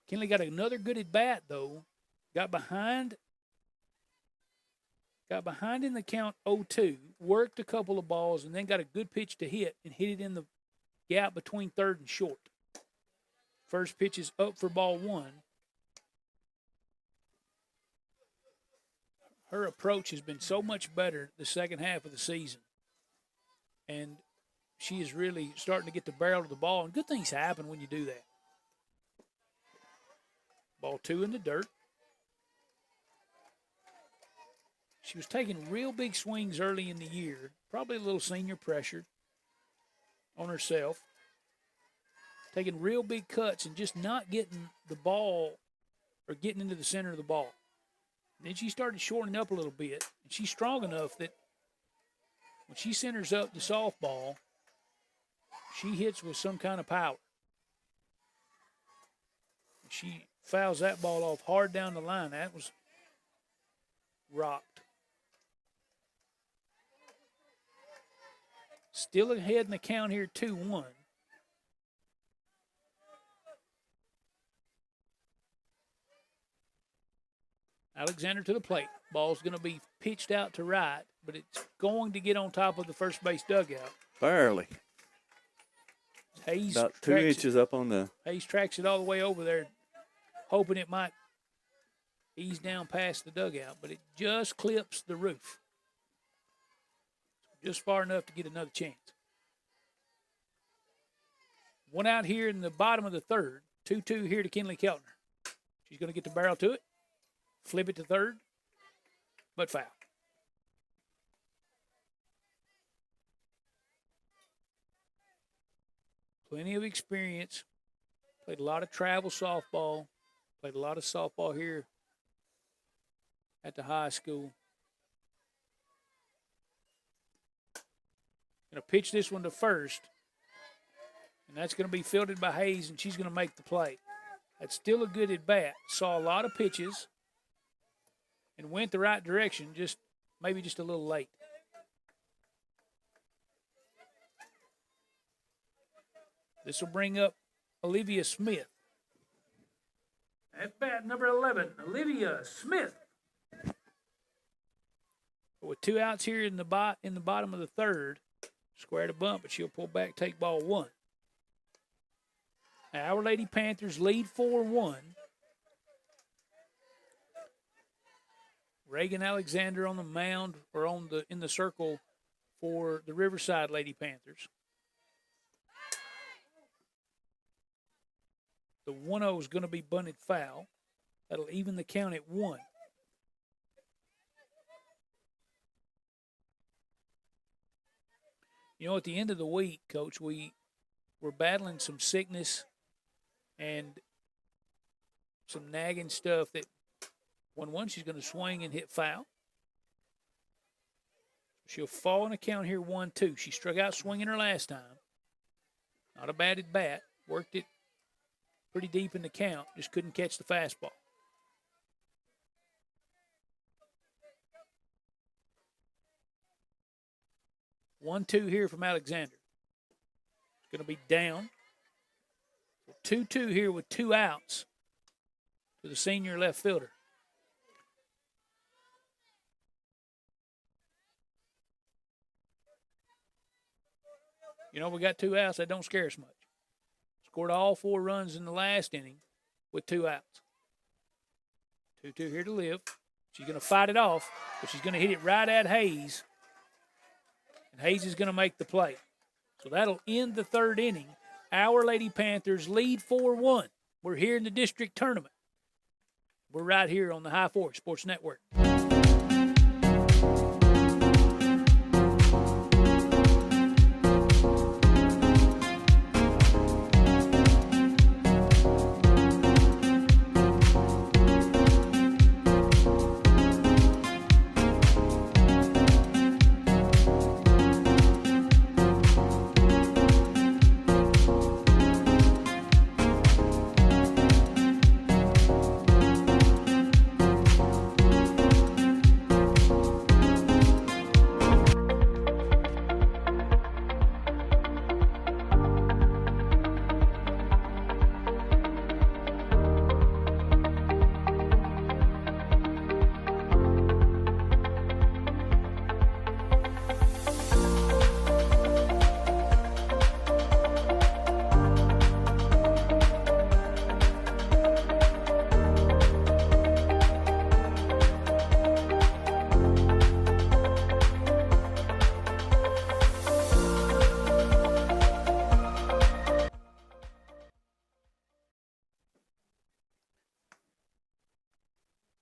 Kinley got another good at bat though. Got behind in the count 0-2, worked a couple of balls, and then got a good pitch to hit and hit it in the gap between third and short. First pitch is up for ball one. Her approach has been so much better the second half of the season. And she is really starting to get the barrel of the ball, and good things happen when you do that. Ball two in the dirt. She was taking real big swings early in the year, probably a little senior pressure on herself, taking real big cuts and just not getting the ball or getting into the center of the ball. Then she started shortening up a little bit, and she's strong enough that when she centers up the softball, she hits with some kind of power. She fouls that ball off hard down the line. That was rocked. Still ahead in the count here, 2-1. Alexander to the plate. Ball's going to be pitched out to right, but it's going to get on top of the first base dugout. Barely. Hayes about 2 inches up on the. Hayes tracks it all the way over there, hoping it might ease down past the dugout, but it just clips the roof. Just far enough to get another chance. One out here in the bottom of the third. 2-2 here to Kinley Keltner. She's going to get the barrel to it. Flip it to third, but foul. Plenty of experience. Played a lot of travel softball. Played a lot of softball here at the high school. Going to pitch this one to first, and that's going to be fielded by Hayes, and she's going to make the play. That's still a good at bat. Saw a lot of pitches and went the right direction, just maybe just a little late. This will bring up Olivia Smith. At bat number 11, Olivia Smith. With 2 outs here in the bottom of the third, square to bunt, but she'll pull back, take ball 1. Our Lady Panthers lead 4-1. Reagan Alexander on the mound or in the circle for the Riverside Lady Panthers. The 1-0 is going to be bunted foul. That'll even the count at 1. You know, at the end of the week, Coach, we're battling some sickness and some nagging stuff that 1-1, she's going to swing and hit foul. She'll fall in the count here 1-2. She struck out swinging her last time. Not a bad at bat. Worked it pretty deep in the count. Just couldn't catch the fastball. One-two here from Alexander. It's going to be down. 2-2 here with 2 outs to the senior left fielder. You know, we got 2 outs. That don't scare us much. Scored all 4 runs in the last inning with 2 outs. 2-2 here to live. She's going to fight it off, but she's going to hit it right at Hayes. And Hayes is going to make the play. So that'll end the third inning. Our Lady Panthers lead 4-1. We're here in the district tournament. We're right here on the High Fork Sports Network.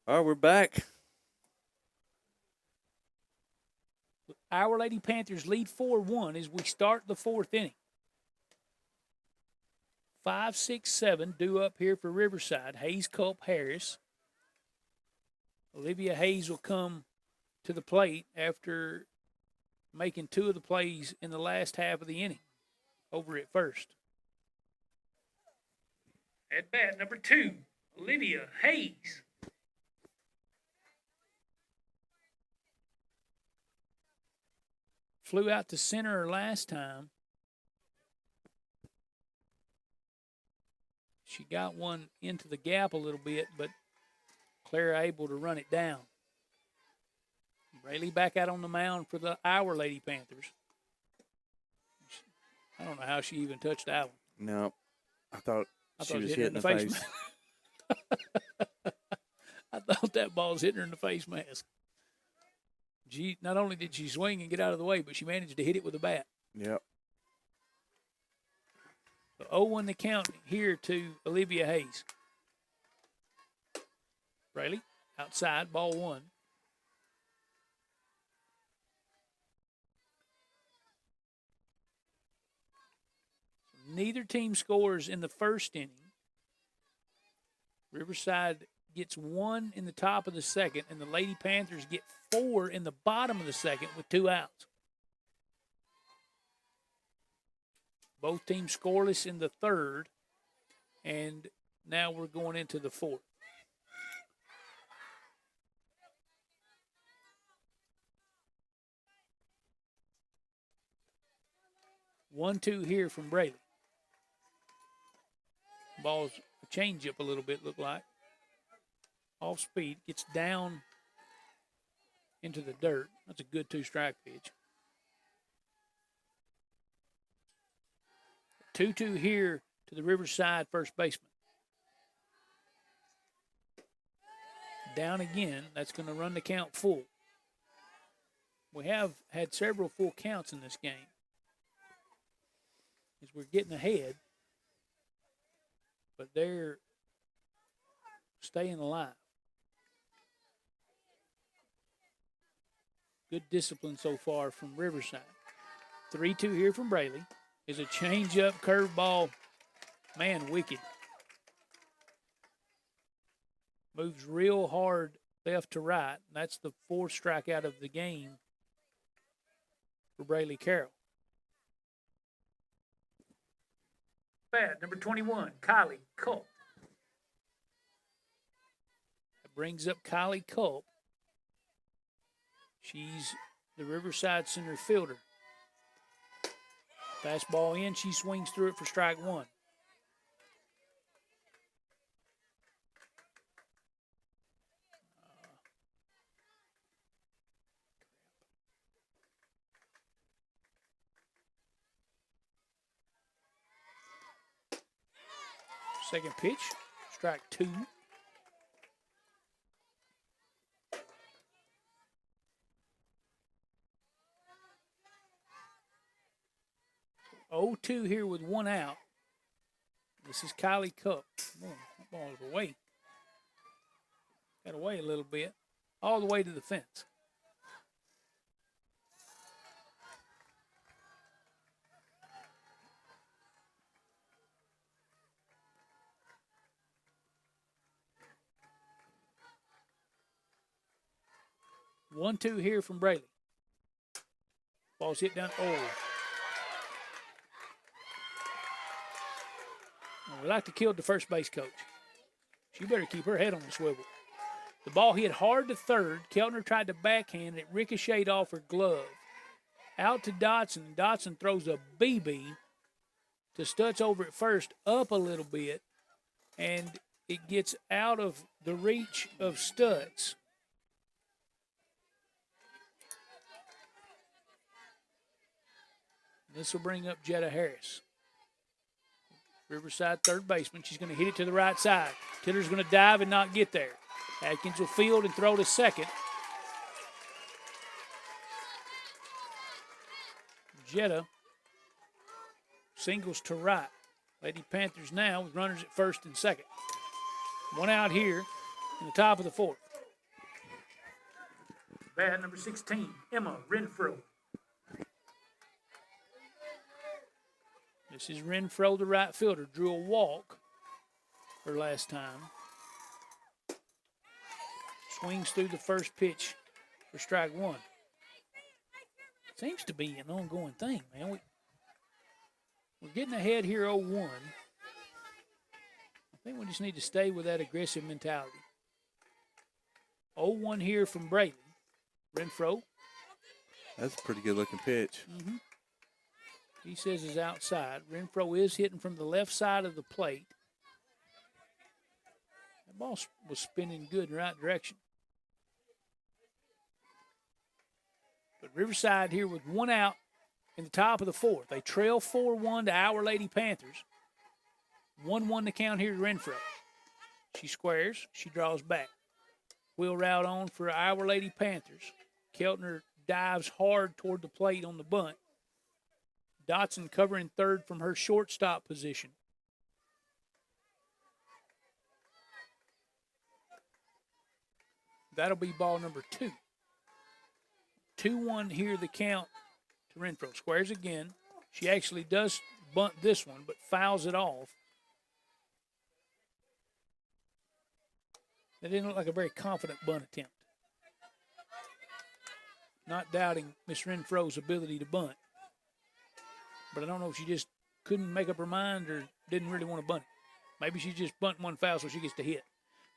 All right, we're back. Our Lady Panthers lead 4-1 as we start the 4th inning. 5, 6, 7 due up here for Riverside. Hayes, Culp, Harris. Olivia Hayes will come to the plate after making 2 of the plays in the last half of the inning over at first. At bat number 2, Olivia Hayes. Flew out to center last time. She got one into the gap a little bit, but Clara able to run it down. Rayleigh back out on the mound for our Lady Panthers. I don't know how she even touched that one. No, I thought she was hitting the face. I thought that ball was hitting her in the face mask. Not only did she swing and get out of the way, but she managed to hit it with a bat. Yep. So 0-1 the count here to Olivia Hayes. Rayleigh outside, ball 1. Neither team scores in the first inning. Riverside gets 1 in the top of the second, and the Lady Panthers get 4 in the bottom of the second with 2 outs. Both teams scoreless in the third, and Now we're going into the fourth. One, two here from Braley. Ball's a change-up a little bit, look like. Off speed, gets down into the dirt. That's a good two-strike pitch. 2-2 here to the Riverside first baseman. Down again. That's going to run the count full. We have had several full counts in this game. As we're getting ahead, but they're staying alive. Good discipline so far from Riverside. 3-2 here from Braley. Is a change-up curveball. Man, wicked. Moves real hard left to right. That's the fourth strikeout of the game for Braley Carroll. Bat number 21, Kylie Culp. That brings up Kylie Culp. She's the Riverside center fielder. Fastball in, she swings through it for strike one. Second pitch, strike two. Oh, 2 here with one out. This is Kylie Cup. Oh, that ball's away. Got away a little bit. All the way to the fence. One, two here from Braley. Ball's hit down. Oh. We like to kill the first base coach. She better keep her head on the swivel. The ball hit hard to third. Keltner tried to backhand. It ricocheted off her glove. Out to Dotson. Dotson throws a BB to Stutz over at first, up a little bit, and it gets out of the reach of Stutz. This will bring up Jetta Harris. Riverside third baseman. She's going to hit it to the right side. Tiller's going to dive and not get there. Atkins will field and throw to second. Jetta singles to right. Lady Panthers now with runners at first and second. One out here in the top of the fourth. Bat number 16, Emma Renfro. This is Renfro, the right fielder. Drew a walk her last time. Swings through the first pitch for strike one. Seems to be an ongoing thing, man. We're getting ahead here 0-1. I think we just need to stay with that aggressive mentality. 0-1 here from Brayton. Renfro. That's a pretty good looking pitch. Mm-hmm. He says is outside. Renfro is hitting from the left side of the plate. That ball was spinning good in the right direction. But Riverside here with one out in the top of the fourth. They trail 4-1 to Our Lady Panthers. 1-1 to count here to Renfro. She squares. She draws back. Wheel route on for Our Lady Panthers. Keltner dives hard toward the plate on the bunt. Dotson covering third from her shortstop position. That'll be ball number 2. 2-1 here, the count to Renfro. Squares again. She actually does bunt this one, but fouls it off. That didn't look like a very confident bunt attempt. Not doubting Miss Renfro's ability to bunt. But I don't know if she just couldn't make up her mind or didn't really want to bunt it. Maybe she's just bunting one foul so she gets to hit.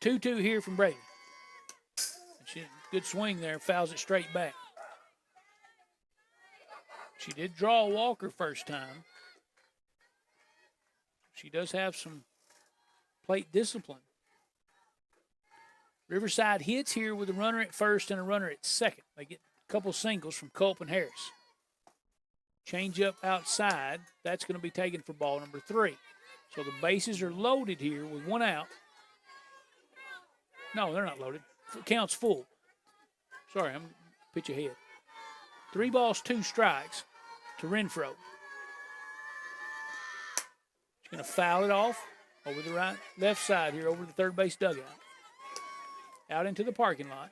2-2 here from Brady. Good swing there, fouls it straight back. She did draw a walker first time. She does have some plate discipline. Riverside hits here with a runner at first and a runner at second. They get a couple singles from Culp and Harris. Change up outside. That's going to be taken for ball number 3. So the bases are loaded here with one out. No, they're not loaded. Counts full. Sorry, I'm pitch ahead. 3 balls, 2 strikes to Renfro. She's going to foul it off over the left side here, over the third base dugout. Out into the parking lot.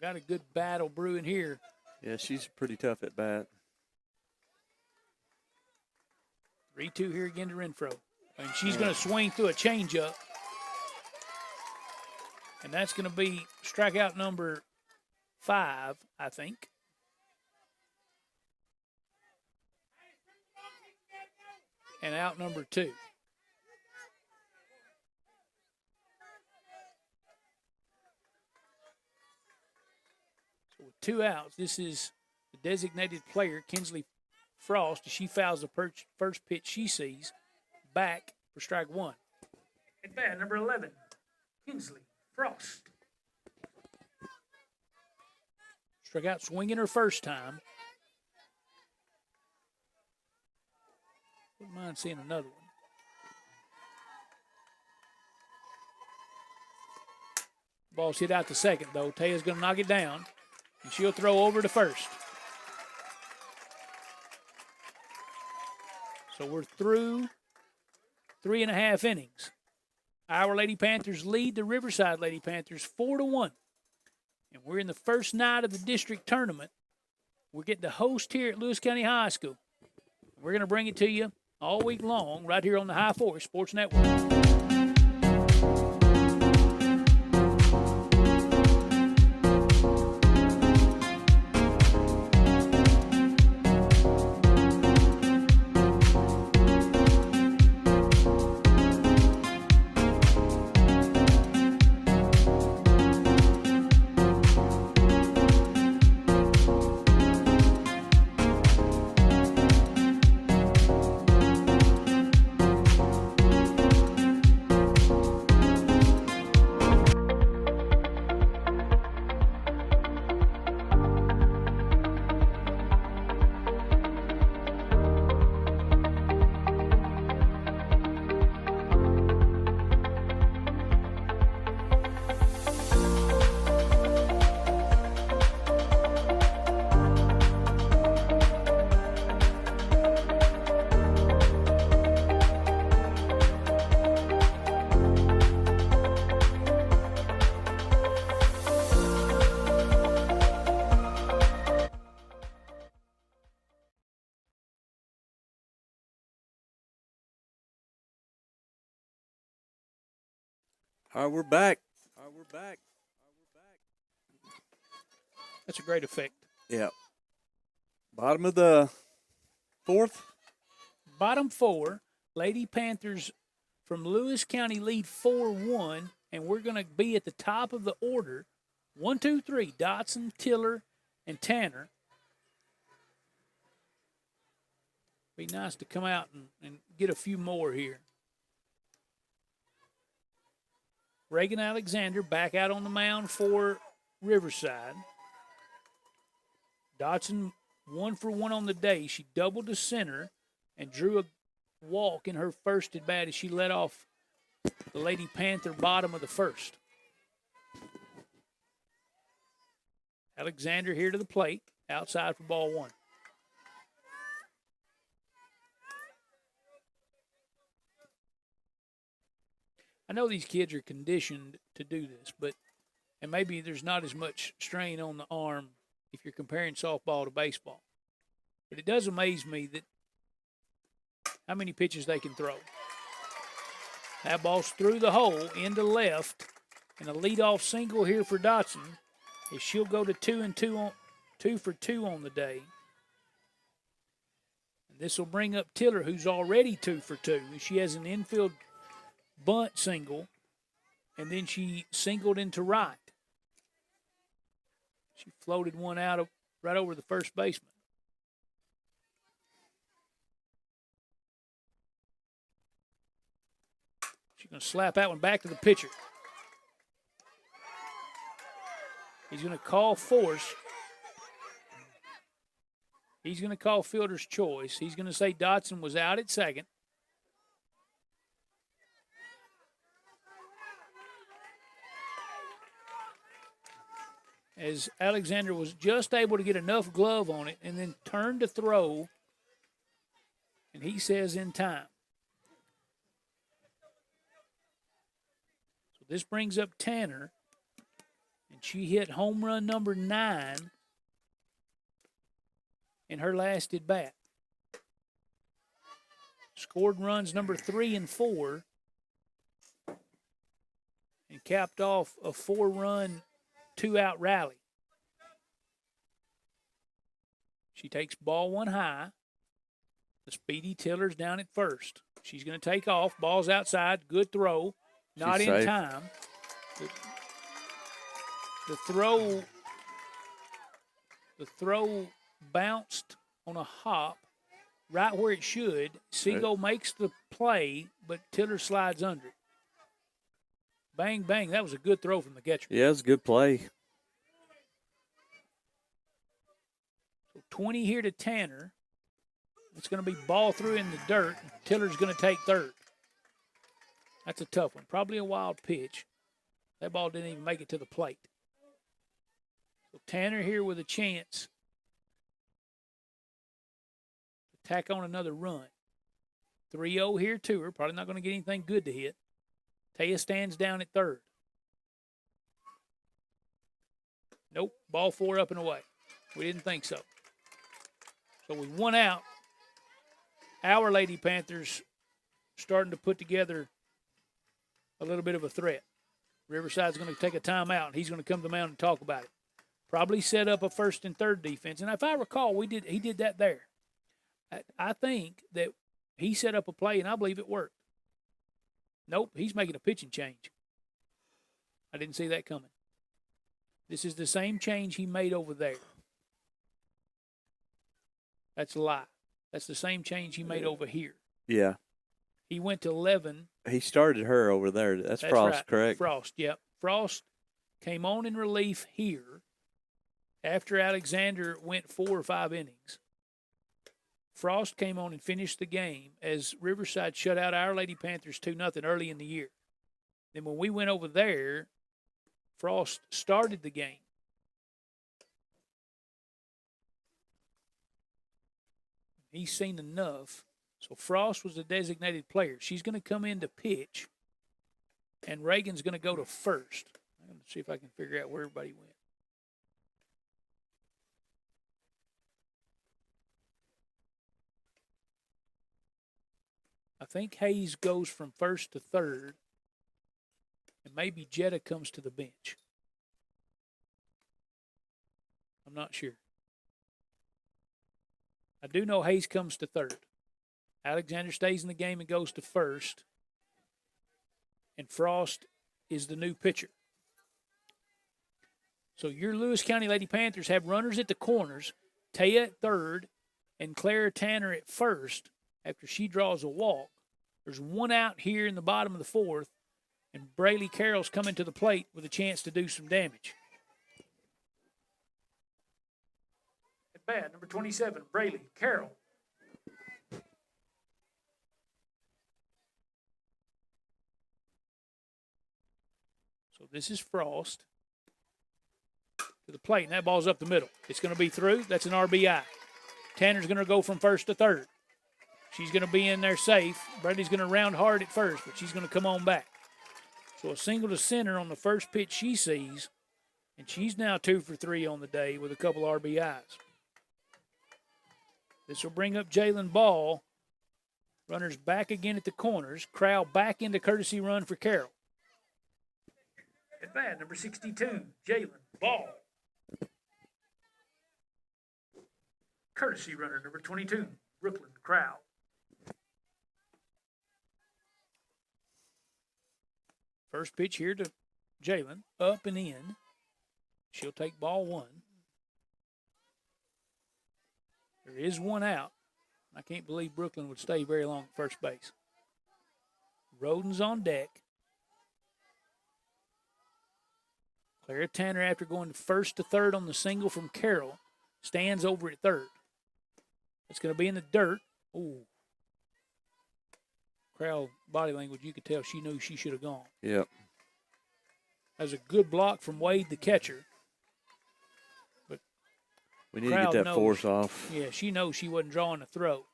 Got a good battle brewing here. Yeah, she's pretty tough at bat. 3-2 here again to Renfro. And she's going to swing through a changeup. And that's going to be strikeout number 5, I think. And out number 2. So with 2 outs, this is the designated player, Kinsley Frost. She fouls the first pitch she sees, back for strike 1. At bat, number 11, Kinsley Frost. Struck out swinging her first time. Wouldn't mind seeing another one. Ball's hit out to second, though. Taya's going to knock it down, and she'll throw over to first. So we're through 3.5 innings. Our Lady Panthers lead the Riverside Lady Panthers 4-1. And we're in the first night of the district tournament. We're getting to host here at Lewis County High School. We're going to bring it to you all week long right here on the High Force Sports Network. All right, we're back. That's a great effect. Yeah. Bottom of the 4th. Bottom 4, Lady Panthers from Lewis County lead 4-1, and we're going to be at the top of the order. 1, 2, 3, Dotson, Tiller, and Tanner. Be nice to come out and get a few more here. Reagan Alexander back out on the mound for Riverside. Dotson 1 for 1 on the day. She doubled to center and drew a walk in her first at bat as she led off the Lady Panther bottom of the 1st. Alexander here to the plate, outside for ball 1. I know these kids are conditioned to do this, and maybe there's not as much strain on the arm if you're comparing softball to baseball. But it does amaze me that how many pitches they can throw. That ball's through the hole into left, and a leadoff single here for Dotson as she'll go to 2 for 2 on the day. This will bring up Tiller, who's already 2 for 2. She has an infield bunt single, and then she singled into right. She floated one out right over the first baseman. She's going to slap that one back to the pitcher. He's going to call force. He's going to call fielder's choice. He's going to say Dotson was out at second. As Alexander was just able to get enough glove on it and then turned to throw, and he says in time. So this brings up Tanner, and she hit home run number 9 in her last at bat. Scored runs number 3 and 4, and capped off a 4-run, 2-out rally. She takes ball 1 high. The speedy Tiller's down at first. She's going to take off. Ball's outside. Good throw. Not She's in safe. time. The throw bounced on a hop right where it should. Seagull makes the play, but Tiller slides under it. Bang, bang. That was a good throw from the catcher. Yeah, it was a good play. So 20 here to Tanner. It's going to be ball through in the dirt. Tiller's going to take third. That's a tough one. Probably a wild pitch. That ball didn't even make it to the plate. So Tanner here with a chance to tack on another run. 3-0 here to her. Probably not going to get anything good to hit. Taya stands down at third. Nope. Ball 4 up and away. We didn't think so. So with 1 out, our Lady Panthers starting to put together a little bit of a threat. Riverside's going to take a timeout, and he's going to come to the mound and talk about it. Probably set up a first and third defense. And if I recall, he did that there. I think that he set up a play, and I believe it worked. Nope, he's making a pitching change. I didn't see that coming. This is the same change he made over there. That's a lie. That's the same change he made over here. Yeah. He went to 11. He started her over there. That's Frost, right. correct? Frost, yep. Frost came on in relief here after Alexander went 4 or 5 innings. Frost came on and finished the game as Riverside shut out our Lady Panthers 2-0 early in the year. Then when we went over there, Frost started the game. He's seen enough. So Frost was the designated player. She's going to come in to pitch, and Reagan's going to go to first. I'm going to see if I can figure out where everybody went. I think Hayes goes from first to third, and maybe Jetta comes to the bench. I'm not sure. I do know Hayes comes to third. Alexander stays in the game and goes to first. And Frost is the new pitcher. So your Lewis County Lady Panthers have runners at the corners, Taya at third, and Clara Tanner at first after she draws a walk. There's 1 out here in the bottom of the 4th, and Braylee Carroll's coming to the plate with a chance to do some damage. At bat, number 27, Braylee Carroll. So this is Frost to the plate, and that ball's up the middle. It's going to be through. That's an RBI. Tanner's going to go from first to third. She's going to be in there safe. Brady's going to round hard at first, but she's going to come on back. So a single to center on the first pitch she sees, and she's now 2 for 3 on the day with a couple RBIs. This will bring up Jalen Ball. Runners back again at the corners. Crowd back into courtesy run for Carroll. At bat, number 62, Jalen Ball. Courtesy runner, number 22, Brooklyn crowd. First pitch here to Jalen, up and in. She'll take ball one. There is one out. I can't believe Brooklyn would stay very long at first base. Roden's on deck. Clara Tanner, after going first to third on the single from Carroll, stands over at third. It's going to be in the dirt. Ooh. Crowd body language, you could tell she knew she should have gone. Yep. That was a good block from Wade, the catcher. But we need to get that force off. Yeah, she knows she wasn't drawing the throw.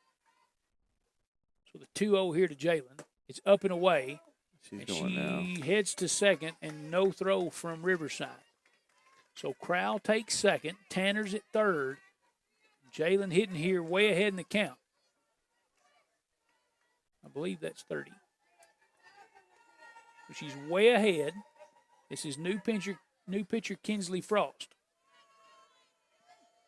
So the 2-0 here to Jalen. It's up and away. She's going now. She heads to second, and no throw from Riverside. So Crowell takes second. Tanner's at third. Jalen hitting here way ahead in the count. I believe that's 30. So she's way ahead. This is new pitcher Kinsley Frost.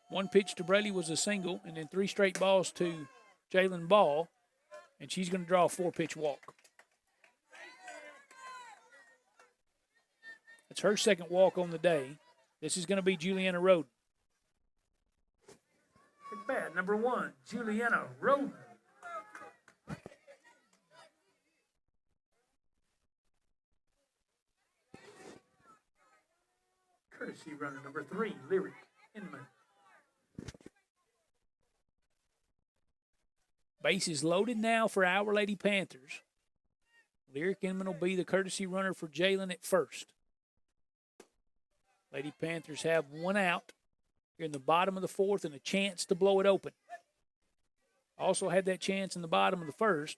One pitch to Braley was a single, and then 3 straight balls to Jalen Ball, and she's going to draw a 4-pitch walk. It's her second walk on the day. This is going to be Juliana Roden. At bat, number 1, Juliana Roden. Courtesy runner number 3, Lyric Inman. Base is loaded now for Our Lady Panthers. Lyric Inman will be the courtesy runner for Jalen at first. Lady Panthers have one out here in the bottom of the 4th and a chance to blow it open. Also had that chance in the bottom of the 1st.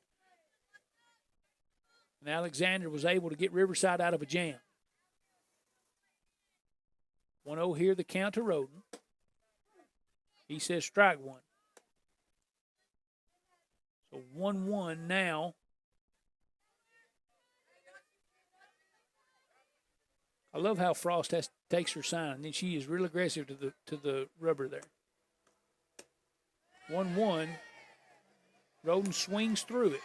And Alexander was able to get Riverside out of a jam. 1-0 here, the count to Roden. He says strike one. So 1-1 now. I love how Frost takes her sign, and then she is real aggressive to the rubber there. 1-1. Roden swings through it.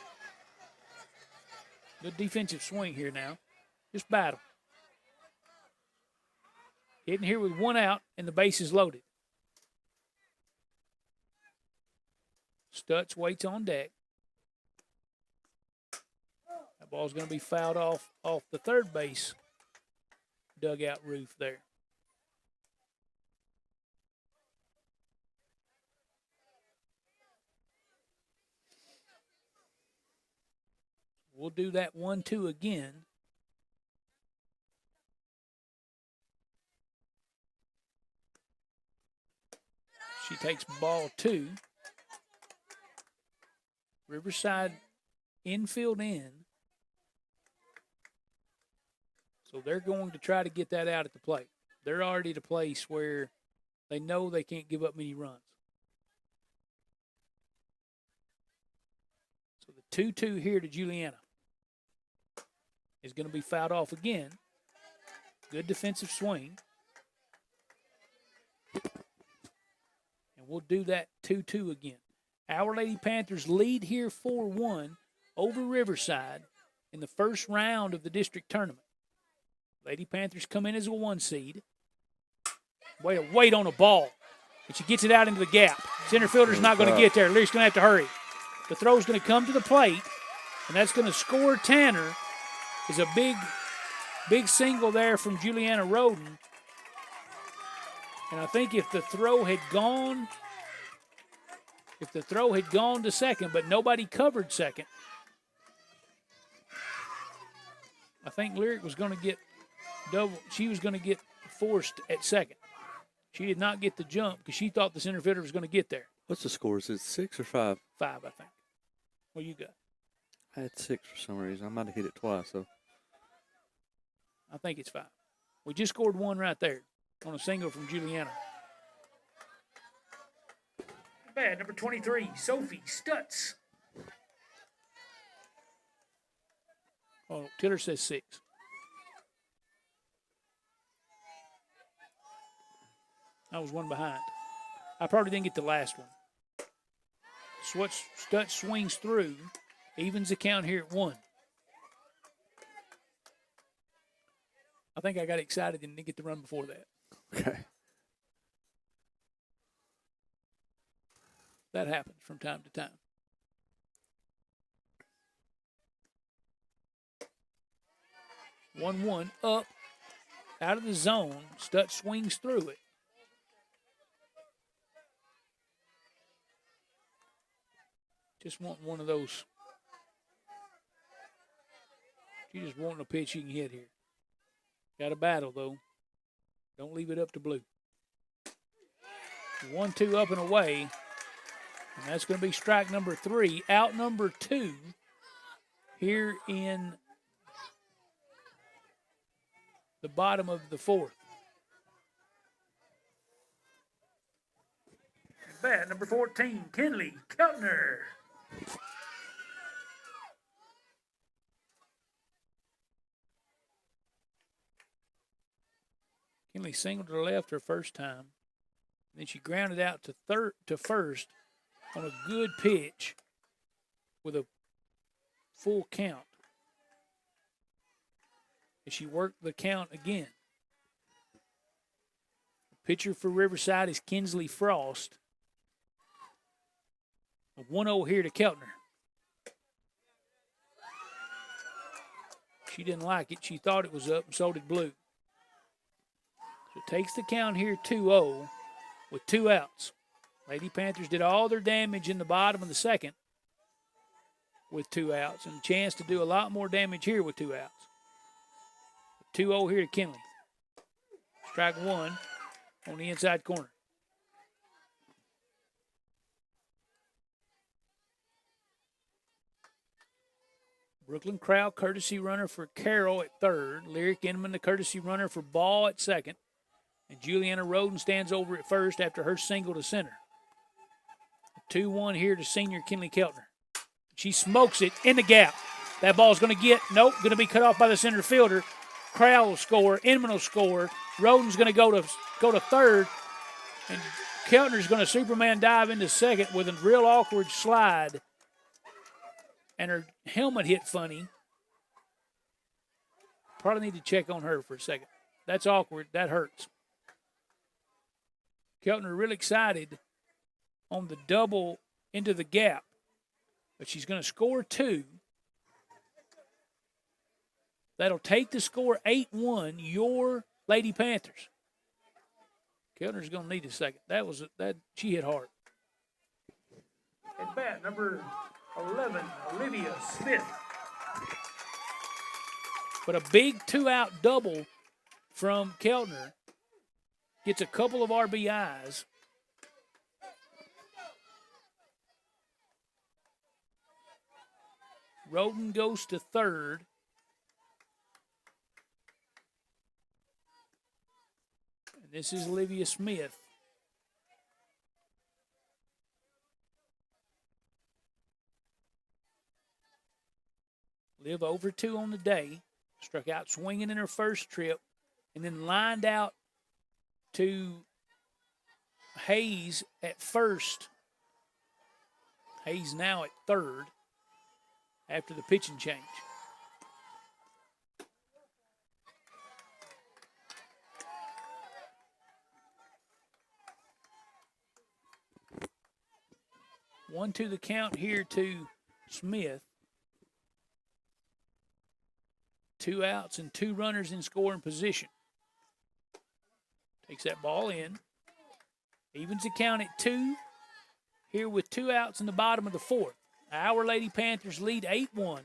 Good defensive swing here now. Just battle. Hitting here with one out, and the base is loaded. Stutz waits on deck. That ball's going to be fouled off the third base dugout roof there. We'll do that 1-2 again. She takes ball 2. Riverside infield in. So they're going to try to get that out at the plate. They're already at a place where they know they can't give up many runs. So the 2-2 here to Juliana is going to be fouled off again. Good defensive swing. And we'll do that 2-2 again. Our Lady Panthers lead here 4-1 over Riverside in the first round of the district tournament. Lady Panthers come in as a 1 seed. Wait on a ball. And she gets it out into the gap. Center fielder's not going to get there. Lyric's going to have to hurry. The throw's going to come to the plate, and that's going to score Tanner. Is a big single there from Juliana Roden. And I think if the throw had gone to second, but nobody covered second, I think Lyric was going to get she was going to get forced at second. She did not get the jump because she thought the center fielder was going to get there. What's the score? Is it 6 or 5? 5, I think. What you got? I had 6 for some reason. I might have hit it twice, though. I think it's 5. We just scored 1 right there on a single from Juliana. Bad, number 23, Sophie Stutz. Oh, Tiller says 6. I was 1 behind. I probably didn't get the last one. Stutz swings through, evens the count here at 1. I think I got excited and didn't get the run before that. Okay. That happens from time to time. One up, out of the zone. Stutz swings through it. Just want one of those. You just want a pitch you can hit here. Got a battle, though. Don't leave it up to Blue. 1-2 up and away. And that's going to be strike number 3. Out number 2 here in the bottom of the 4th. Bat number 14, Kenley Keltner. Kenley singled to the left her first time. Then she grounded out to first on a good pitch with a full count. And she worked the count again. The pitcher for Riverside is Kinsley Frost. A 1-0 here to Keltner. She didn't like it. She thought it was up, and so did Blue. So it takes the count here 2-0 with 2 outs. Lady Panthers did all their damage in the bottom of the 2nd with 2 outs, and a chance to do a lot more damage here with 2 outs. 2-0 here to Kenley. Strike 1 on the inside corner. Brooklyn Crowd, courtesy runner for Carroll at 3rd. Lyric Inman, the courtesy runner for Ball at 2nd. And Juliana Roden stands over at 1st after her single to center. 2-1 here to senior Kenley Keltner. She smokes it in the gap. That ball's going to going to be cut off by the center fielder. Crowd will score. Inman will score. Roden's going to go to 3rd. And Keltner's going to Superman dive into 2nd with a real awkward slide. And her helmet hit funny. Probably need to check on her for a second. That's awkward. That hurts. Keltner really excited on the double into the gap. But she's going to score 2. That'll take the score 8-1, your Lady Panthers. Keltner's going to need a second. She hit hard. At bat, number 11, Olivia Smith. But a big 2-out double from Keltner gets a couple of RBIs. Roden goes to 3rd. And this is Olivia Smith. Liv over 2 on the day. Struck out swinging in her first trip. And then lined out to Hayes at 1st. Hayes now at 3rd after the pitching change. One to the count here to Smith. 2 outs and 2 runners in scoring position. Takes that ball in. Evens the count at 2. Here with 2 outs in the bottom of the 4th. Our Lady Panthers lead 8-1.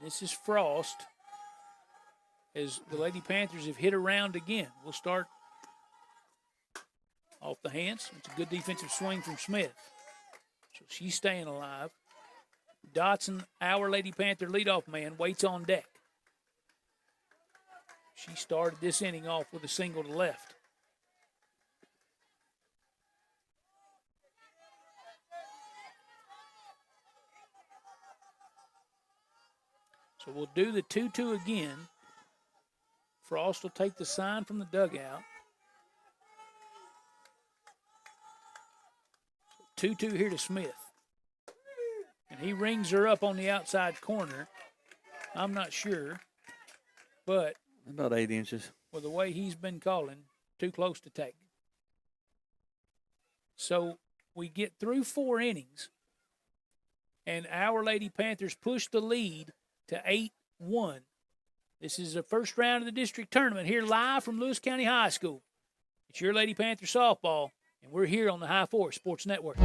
This is Frost. As the Lady Panthers have hit around again. We'll start off the hands. It's a good defensive swing from Smith. So she's staying alive. Dotson, our Lady Panther leadoff man, waits on deck. She started this inning off with a single to left. So we'll do the 2-2 again. Frost will take the sign from the dugout. 2-2 here to Smith. And he rings her up on the outside corner. I'm not sure, but About 8 inches. with the way he's been calling, too close to take. So we get through 4 innings, and our Lady Panthers push the lead to 8-1. This is the first round of the district tournament here live from Lewis County High School. It's your Lady Panther softball, and we're here on the High Force Sports Network.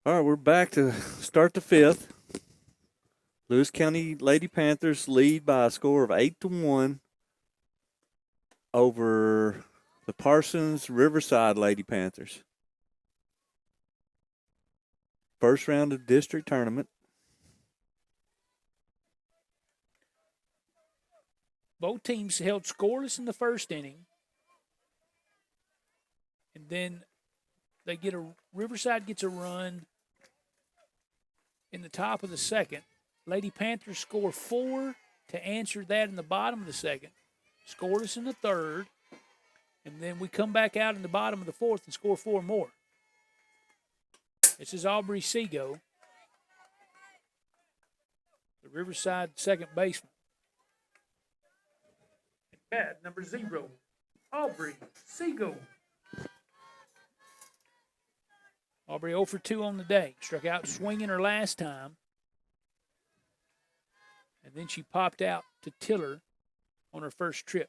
All right, we're back to start the 5th. Lewis County Lady Panthers lead by a score of 8-1 over the Parsons Riverside Lady Panthers. First round of district tournament. Both teams held scoreless in the first inning, and then Riverside gets a run in the top of the second. Lady Panthers score 4 to answer that in the bottom of the second. Scoreless in the third. And then we come back out in the bottom of the fourth and score 4 more. This is Aubrey Seago, the Riverside second baseman. At number 0, Aubrey Seago. Aubrey 0 for 2 on the day. Struck out swinging her last time. And then she popped out to Tiller on her first trip.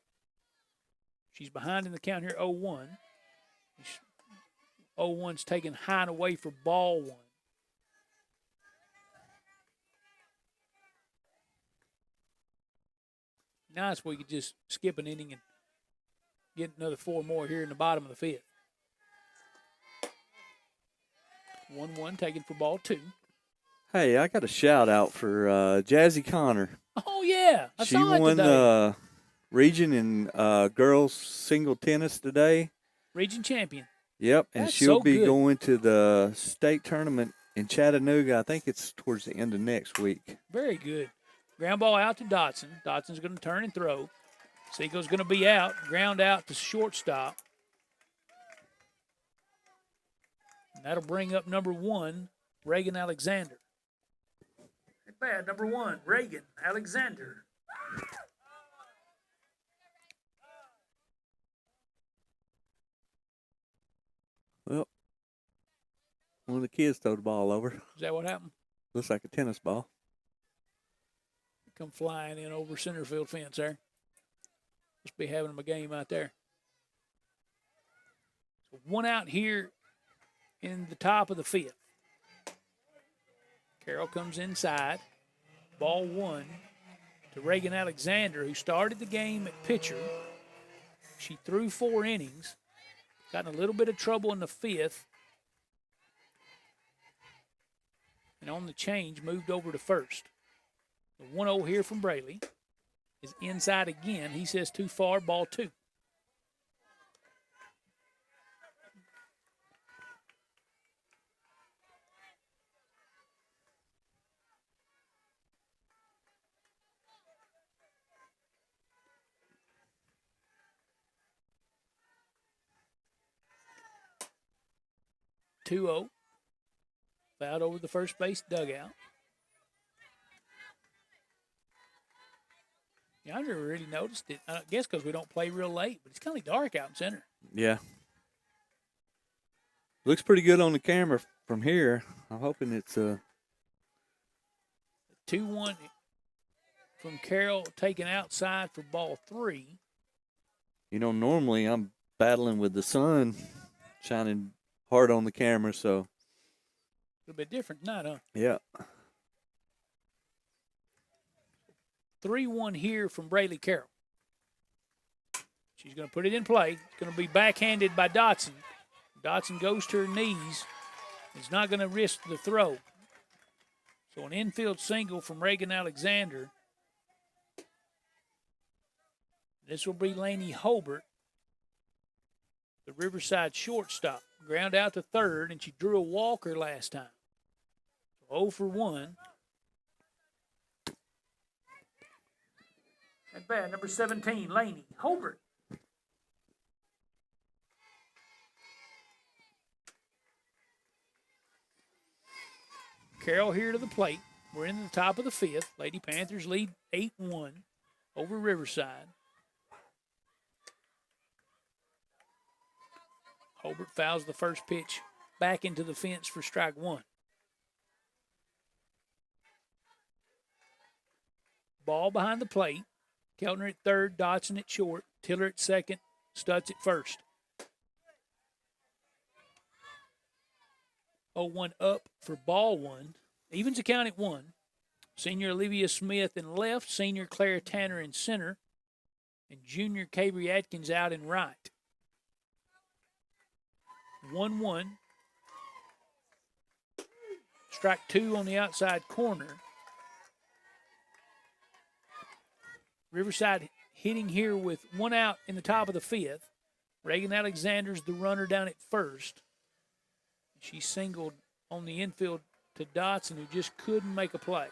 She's behind in the count here, 0-1. 0-1's taken high and away for ball 1. Nice we could just skip an inning and get another 4 more here in the bottom of the 5th. 1-1 taken for ball 2. Hey, I got a shout out for Jazzy Connor. Oh, yeah. I She saw it won today. the region in girls single tennis today. Region champion. Yep, and That's she'll so be good. going to the state tournament in Chattanooga. I think it's towards the end of next week. Very good. Ground ball out to Dotson. Dotson's going to turn and throw. Seago's going to be out. Ground out to shortstop. And that'll bring up number 1, Reagan Alexander. Not bad. Number 1, Reagan Alexander. Well, one of the kids threw the ball over. Is that what happened? Looks like a tennis ball. Come flying in over center field fence there. Must be having them a game out there. So 1 out here in the top of the 5th. Carroll comes inside. Ball 1 to Reagan Alexander, who started the game at pitcher. She threw 4 innings. Got in a little bit of trouble in the 5th. And on the change, moved over to first. The 1-0 here from Braley is inside again. He says too far, ball 2. 2-0. Fouled over the first base dugout. Yeah, I never really noticed it. I guess because we don't play real late, but it's kind of dark out in center. Yeah. Looks pretty good on the camera from here. I'm hoping it's 2-1 from Carroll taken outside for ball 3. You know, normally I'm battling with the sun shining hard on the camera, so. A little bit different tonight, huh? Yeah. 3-1 here from Braylee Carroll. She's going to put it in play. It's going to be backhanded by Dotson. Dotson goes to her knees. Is not going to risk the throw. So an infield single from Reagan Alexander. This will be Lainey Holbert, the Riverside shortstop. Ground out to third, and she drew a walker last time. So 0 for 1. At bat, number 17, Lainey Holbert. Carroll here to the plate. We're in the top of the 5th. Lady Panthers lead 8-1 over Riverside. Holbert fouls the first pitch back into the fence for strike 1. Ball behind the plate. Keltner at third, Dotson at short, Tiller at second, Stutz at first. 0-1 up for ball 1. Evens the count at 1. Senior Olivia Smith in left, senior Claire Tanner in center, and junior Cabry Atkins out in right. 1-1. Strike 2 on the outside corner. Riverside hitting here with 1 out in the top of the 5th. Reagan Alexander's the runner down at first. She singled on the infield to Dotson, who just couldn't make a play.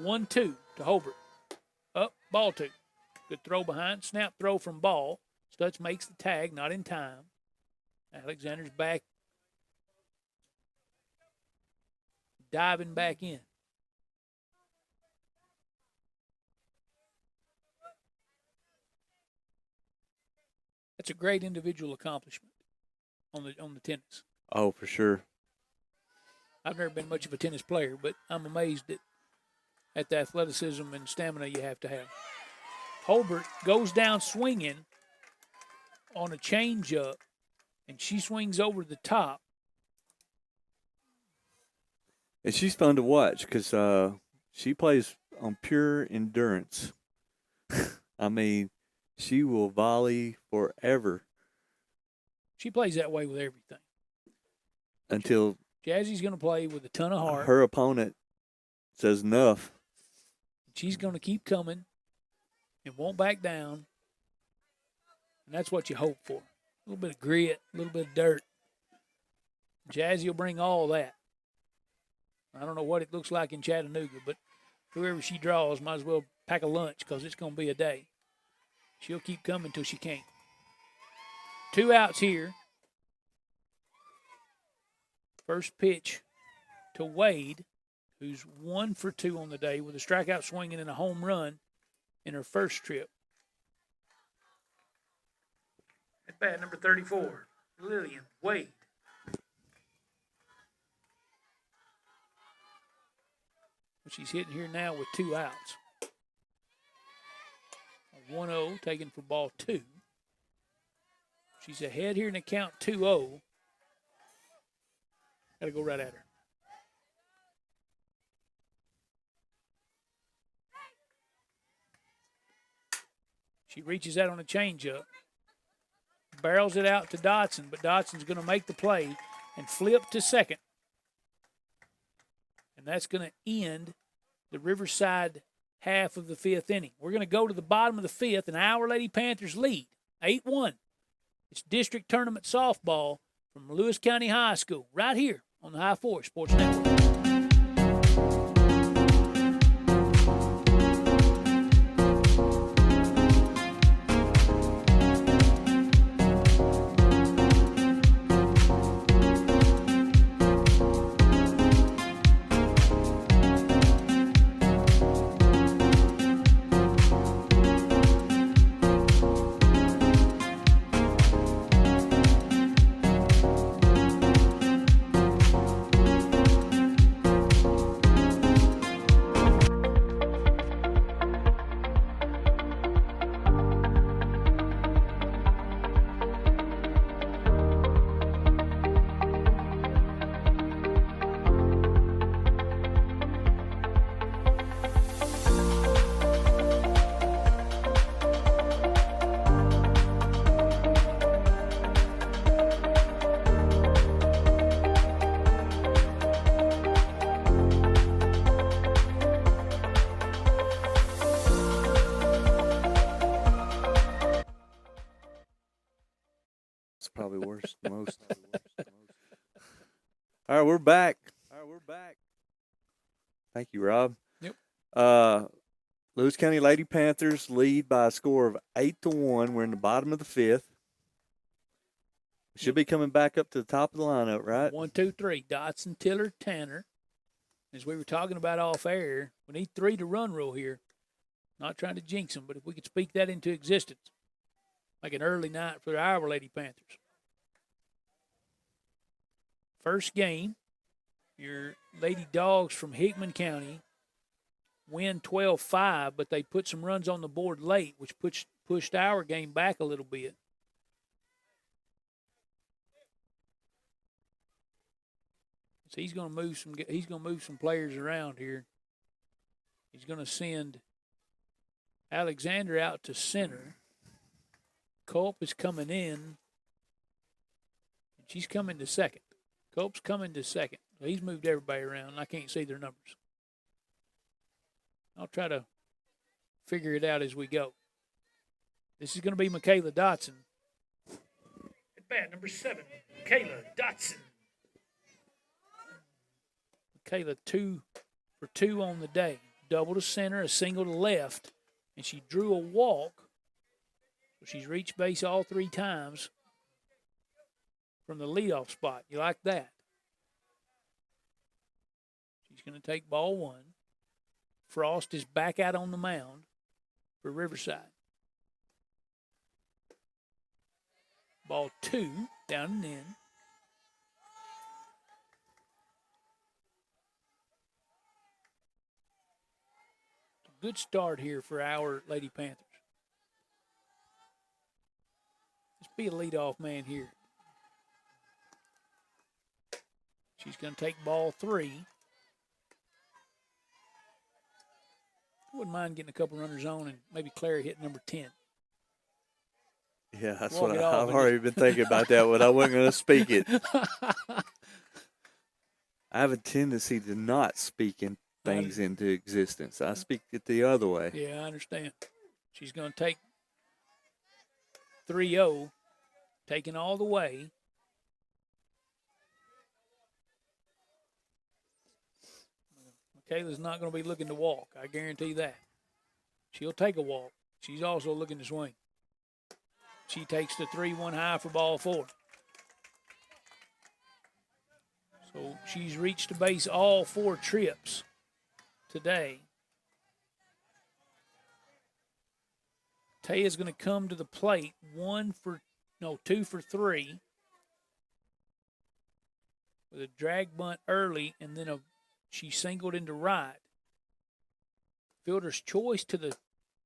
1-2 to Holbert. Up, ball 2. Good throw behind. Snap throw from Ball. Stutz makes the tag, not in time. Alexander's back. Diving back in. That's a great individual accomplishment on the tennis. Oh, for sure. I've never been much of a tennis player, but I'm amazed at the athleticism and stamina you have to have. Holbert goes down swinging on a changeup, and she swings over the top. And she's fun to watch because she plays on pure endurance. I mean, she will volley forever. She plays that way with everything. Until Jazzy's going to play with a ton of heart. her opponent says enough. She's going to keep coming and won't back down. And that's what you hope for. A little bit of grit, a little bit of dirt. Jazzy will bring all that. I don't know what it looks like in Chattanooga, but whoever she draws might as well pack a lunch because it's going to be a day. She'll keep coming till she can't. 2 outs here. First pitch to Wade, who's 1 for 2 on the day with a strikeout swinging and a home run in her first trip. At bat, number 34, Lillian Wade. She's hitting here now with 2 outs. 1-0 taken for ball 2. She's ahead here in the count 2-0. Got to go right at her. She reaches out on a changeup. Barrels it out to Dotson, but Dotson's going to make the play and flip to second. And that's going to end the Riverside half of the 5th inning. We're going to go to the bottom of the 5th, and Our Lady Panthers lead 8-1. It's district tournament softball from Lewis County High School right here on the High Force Sports Network. probably worse than most. All right, we're back. Thank you, Rob. Yep. Lewis County Lady Panthers lead by a score of 8-1. We're in the bottom of the fifth. Should be coming back up to the top of the lineup, right? 1, 2, 3. Dotson, Tiller, Tanner. As we were talking about off air, we need 3 to run rule here. Not trying to jinx them, but if we could speak that into existence, like an early night for our Lady Panthers. First game, your Lady Dogs from Hickman County win 12-5, but they put some runs on the board late, which pushed our game back a little bit. So he's going to move some players around here. He's going to send Alexander out to center. Culp is coming in. And she's coming to second. Culp's coming to second. So he's moved everybody around. I can't see their numbers. I'll try to figure it out as we go. This is going to be Michaela Dotson. At bat, number 7, Michaela Dotson. Michaela 2 for 2 on the day. Double to center, a single to left, and she drew a walk. So she's reached base all 3 times from the leadoff spot. You like that? She's going to take ball 1. Frost is back out on the mound for Riverside. Ball 2, down and in. Good start here for our Lady Panthers. Let's be a leadoff man here. She's going to take ball 3. I wouldn't mind getting a couple runners on and maybe Clary hit number 10. Yeah, that's Walk what it off I've and already been thinking about that, but I wasn't going to speak it. I have a tendency to not speak in things into existence. I speak it the other way. Yeah, I understand. She's going to take 3-0, taking all the way. Michaela's not going to be looking to walk. I guarantee that. She'll take a walk. She's also looking to swing. She takes the 3-1 high for ball 4. So she's reached the base all 4 trips today. Taya's going to come to the plate 2 for 3 with a drag bunt early, and then she singled into right. Fielder's choice to the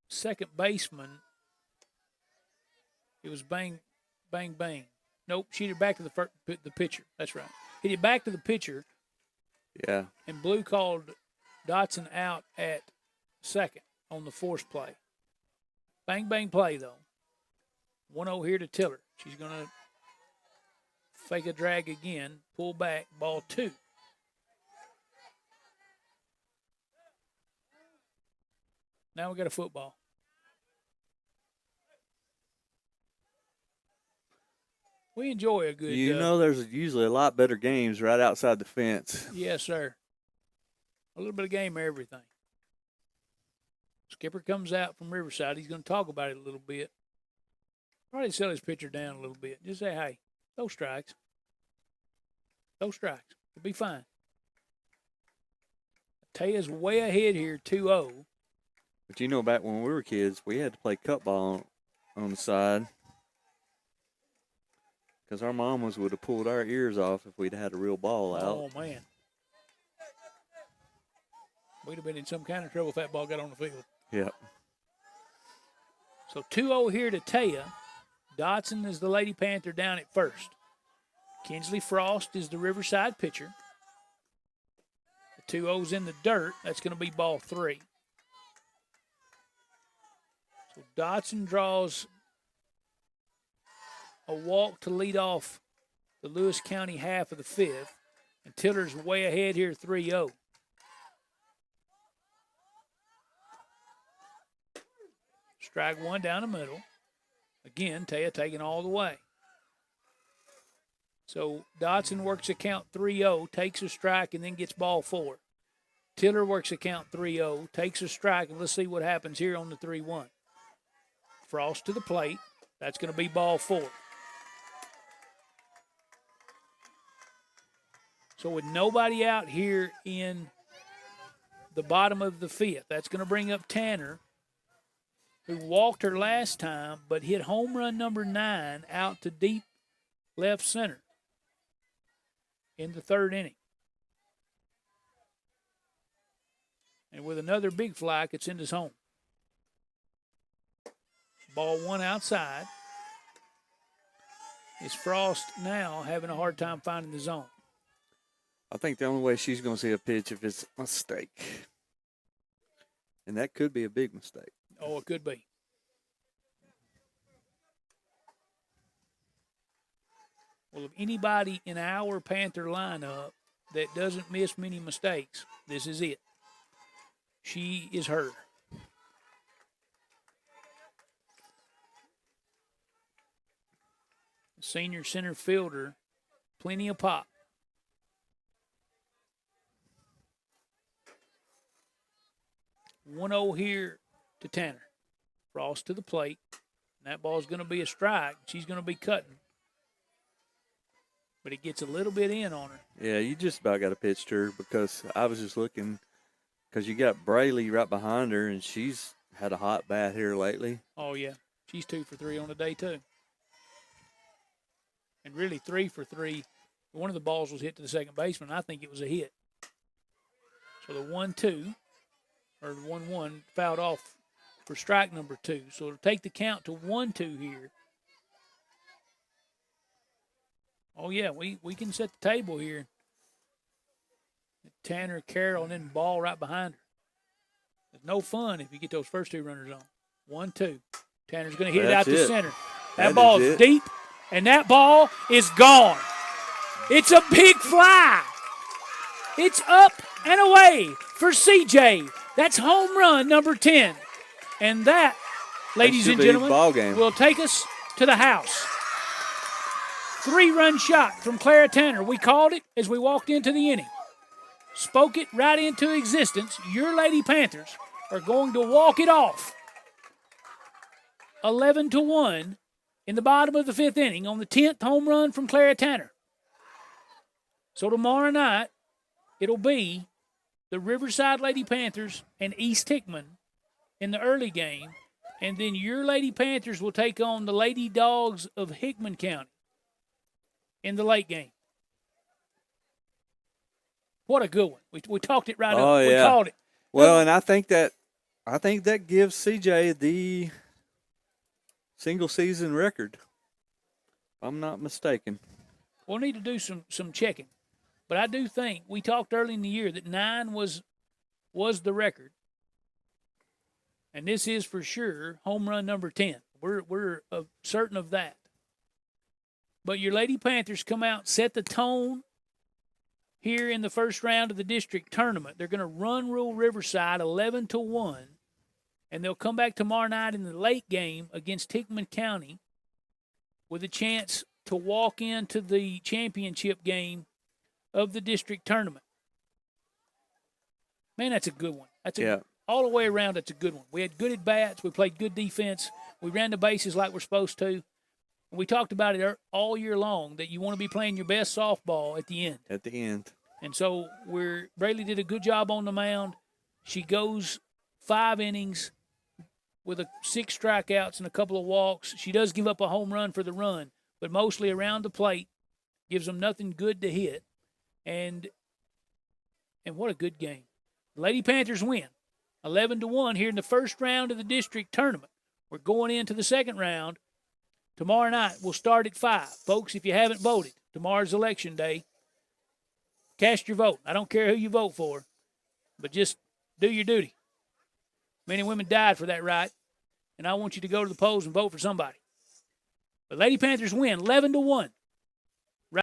second baseman. It was bang, bang, bang. Nope, she hit it back to the pitcher. That's right. Hit it back to the pitcher. Yeah. And Blue called Dotson out at second on the force play. Bang, bang play, though. 1-0 here to Tiller. She's going to fake a drag again, pull back, ball 2. Now we got a football. We enjoy a good. There's usually a lot better games right outside the fence. Yes, sir. A little bit of game of everything. Skipper comes out from Riverside. He's going to talk about it a little bit. Probably sell his pitcher down a little bit. Just say, hey, those strikes. Those strikes. It'll be fine. Taya's way ahead here, 2-0. But back when we were kids, we had to play cup ball on the side. Because our mamas would have pulled our ears off if we'd had a real ball out. Oh, man. We'd have been in some kind of trouble if that ball got on the field. Yep. So 2-0 here to Taya. Dotson is the Lady Panther down at first. Kinsley Frost is the Riverside pitcher. The 2-0's in the dirt. That's going to be ball 3. So Dotson draws a walk to lead off the Lewis County half of the 5th. And Tiller's way ahead here, 3-0. Strike 1 down the middle. Again, Taya taking all the way. So Dotson works a count 3-0, takes a strike, and then gets ball 4. Tiller works a count 3-0, takes a strike, and let's see what happens here on the 3-1. Frost to the plate. That's going to be ball 4. So with nobody out here in the bottom of the 5th, that's going to bring up Tanner, who walked her last time but hit home run number 9 out to deep left center in the 3rd inning. And with another big fly, it sends us home. Ball 1 outside. Is Frost now having a hard time finding the zone? I think the only way she's going to see a pitch if it's a mistake. And that could be a big mistake. Oh, it could be. Well, if anybody in our Panther lineup that doesn't miss many mistakes, this is it. She is her. Senior center fielder, plenty of pop. "1-0 here to Tanner. Frost to the plate. And that ball's going to be a strike. She's going to be cutting. But it gets a little bit in on her. Yeah, you just about got to pitch to her because I was just looking because you got Brayley right behind her, and she's had a hot bat here lately. Oh, yeah. She's 2 for 3 on the day, too. And really 3 for 3. One of the balls was hit to the second baseman. I think it was a hit. So the 1-2, or the 1-1, fouled off for strike number 2. So it'll take the count to 1-2 here. Oh, yeah, we can set the table here. Tanner, Carroll, and then ball right behind her. It's no fun if you get those first 2 runners on. 1-2. Tanner's going to hit it out to center. That ball's deep, and that ball is gone. It's a big fly. It's up and away for CJ. That's home run number 10. And that, ladies and gentlemen, will take us to the house. 3-run shot from Clara Tanner. We called it as we walked into the inning. Spoke it right into existence. Your Lady Panthers are going to walk it off. 11-1 in the bottom of the 5th inning on the 10th home run from Clara Tanner. So tomorrow night, it'll be the Riverside Lady Panthers and East Hickman in the early game, and then your Lady Panthers will take on the Lady Dogs of Hickman County in the late game. What a good one. We talked it right up. Oh, yeah. We called it. Well, and I think that gives CJ the single season record. If I'm not mistaken. We'll need to do some checking. But I do think we talked early in the year that 9 was the record. And this is for sure home run number 10. We're certain of that. But your Lady Panthers come out, set the tone here in the first round of the district tournament. They're going to rule Riverside 11-1, and they'll come back tomorrow night in the late game against Hickman County with a chance to walk into the championship game of the district tournament. Man, that's a good one. All the way around, that's a good one. We had good at-bats. We played good defense. We ran the bases like we're supposed to. We talked about it all year long that you want to be playing your best softball at the end. At the end. And so Braley did a good job on the mound. She goes 5 innings with 6 strikeouts and a couple of walks. She does give up a home run for the run, but mostly around the plate, gives them nothing good to hit. And what a good game. The Lady Panthers win 11-1 here in the first round of the district tournament. We're going into the second round. Tomorrow night, we'll start at 5. Folks, if you haven't voted, tomorrow's election day. Cast your vote. I don't care who you vote for, but just do your duty. Men and women died for that right, and I want you to go to the polls and vote for somebody. But Lady Panthers win 11-1.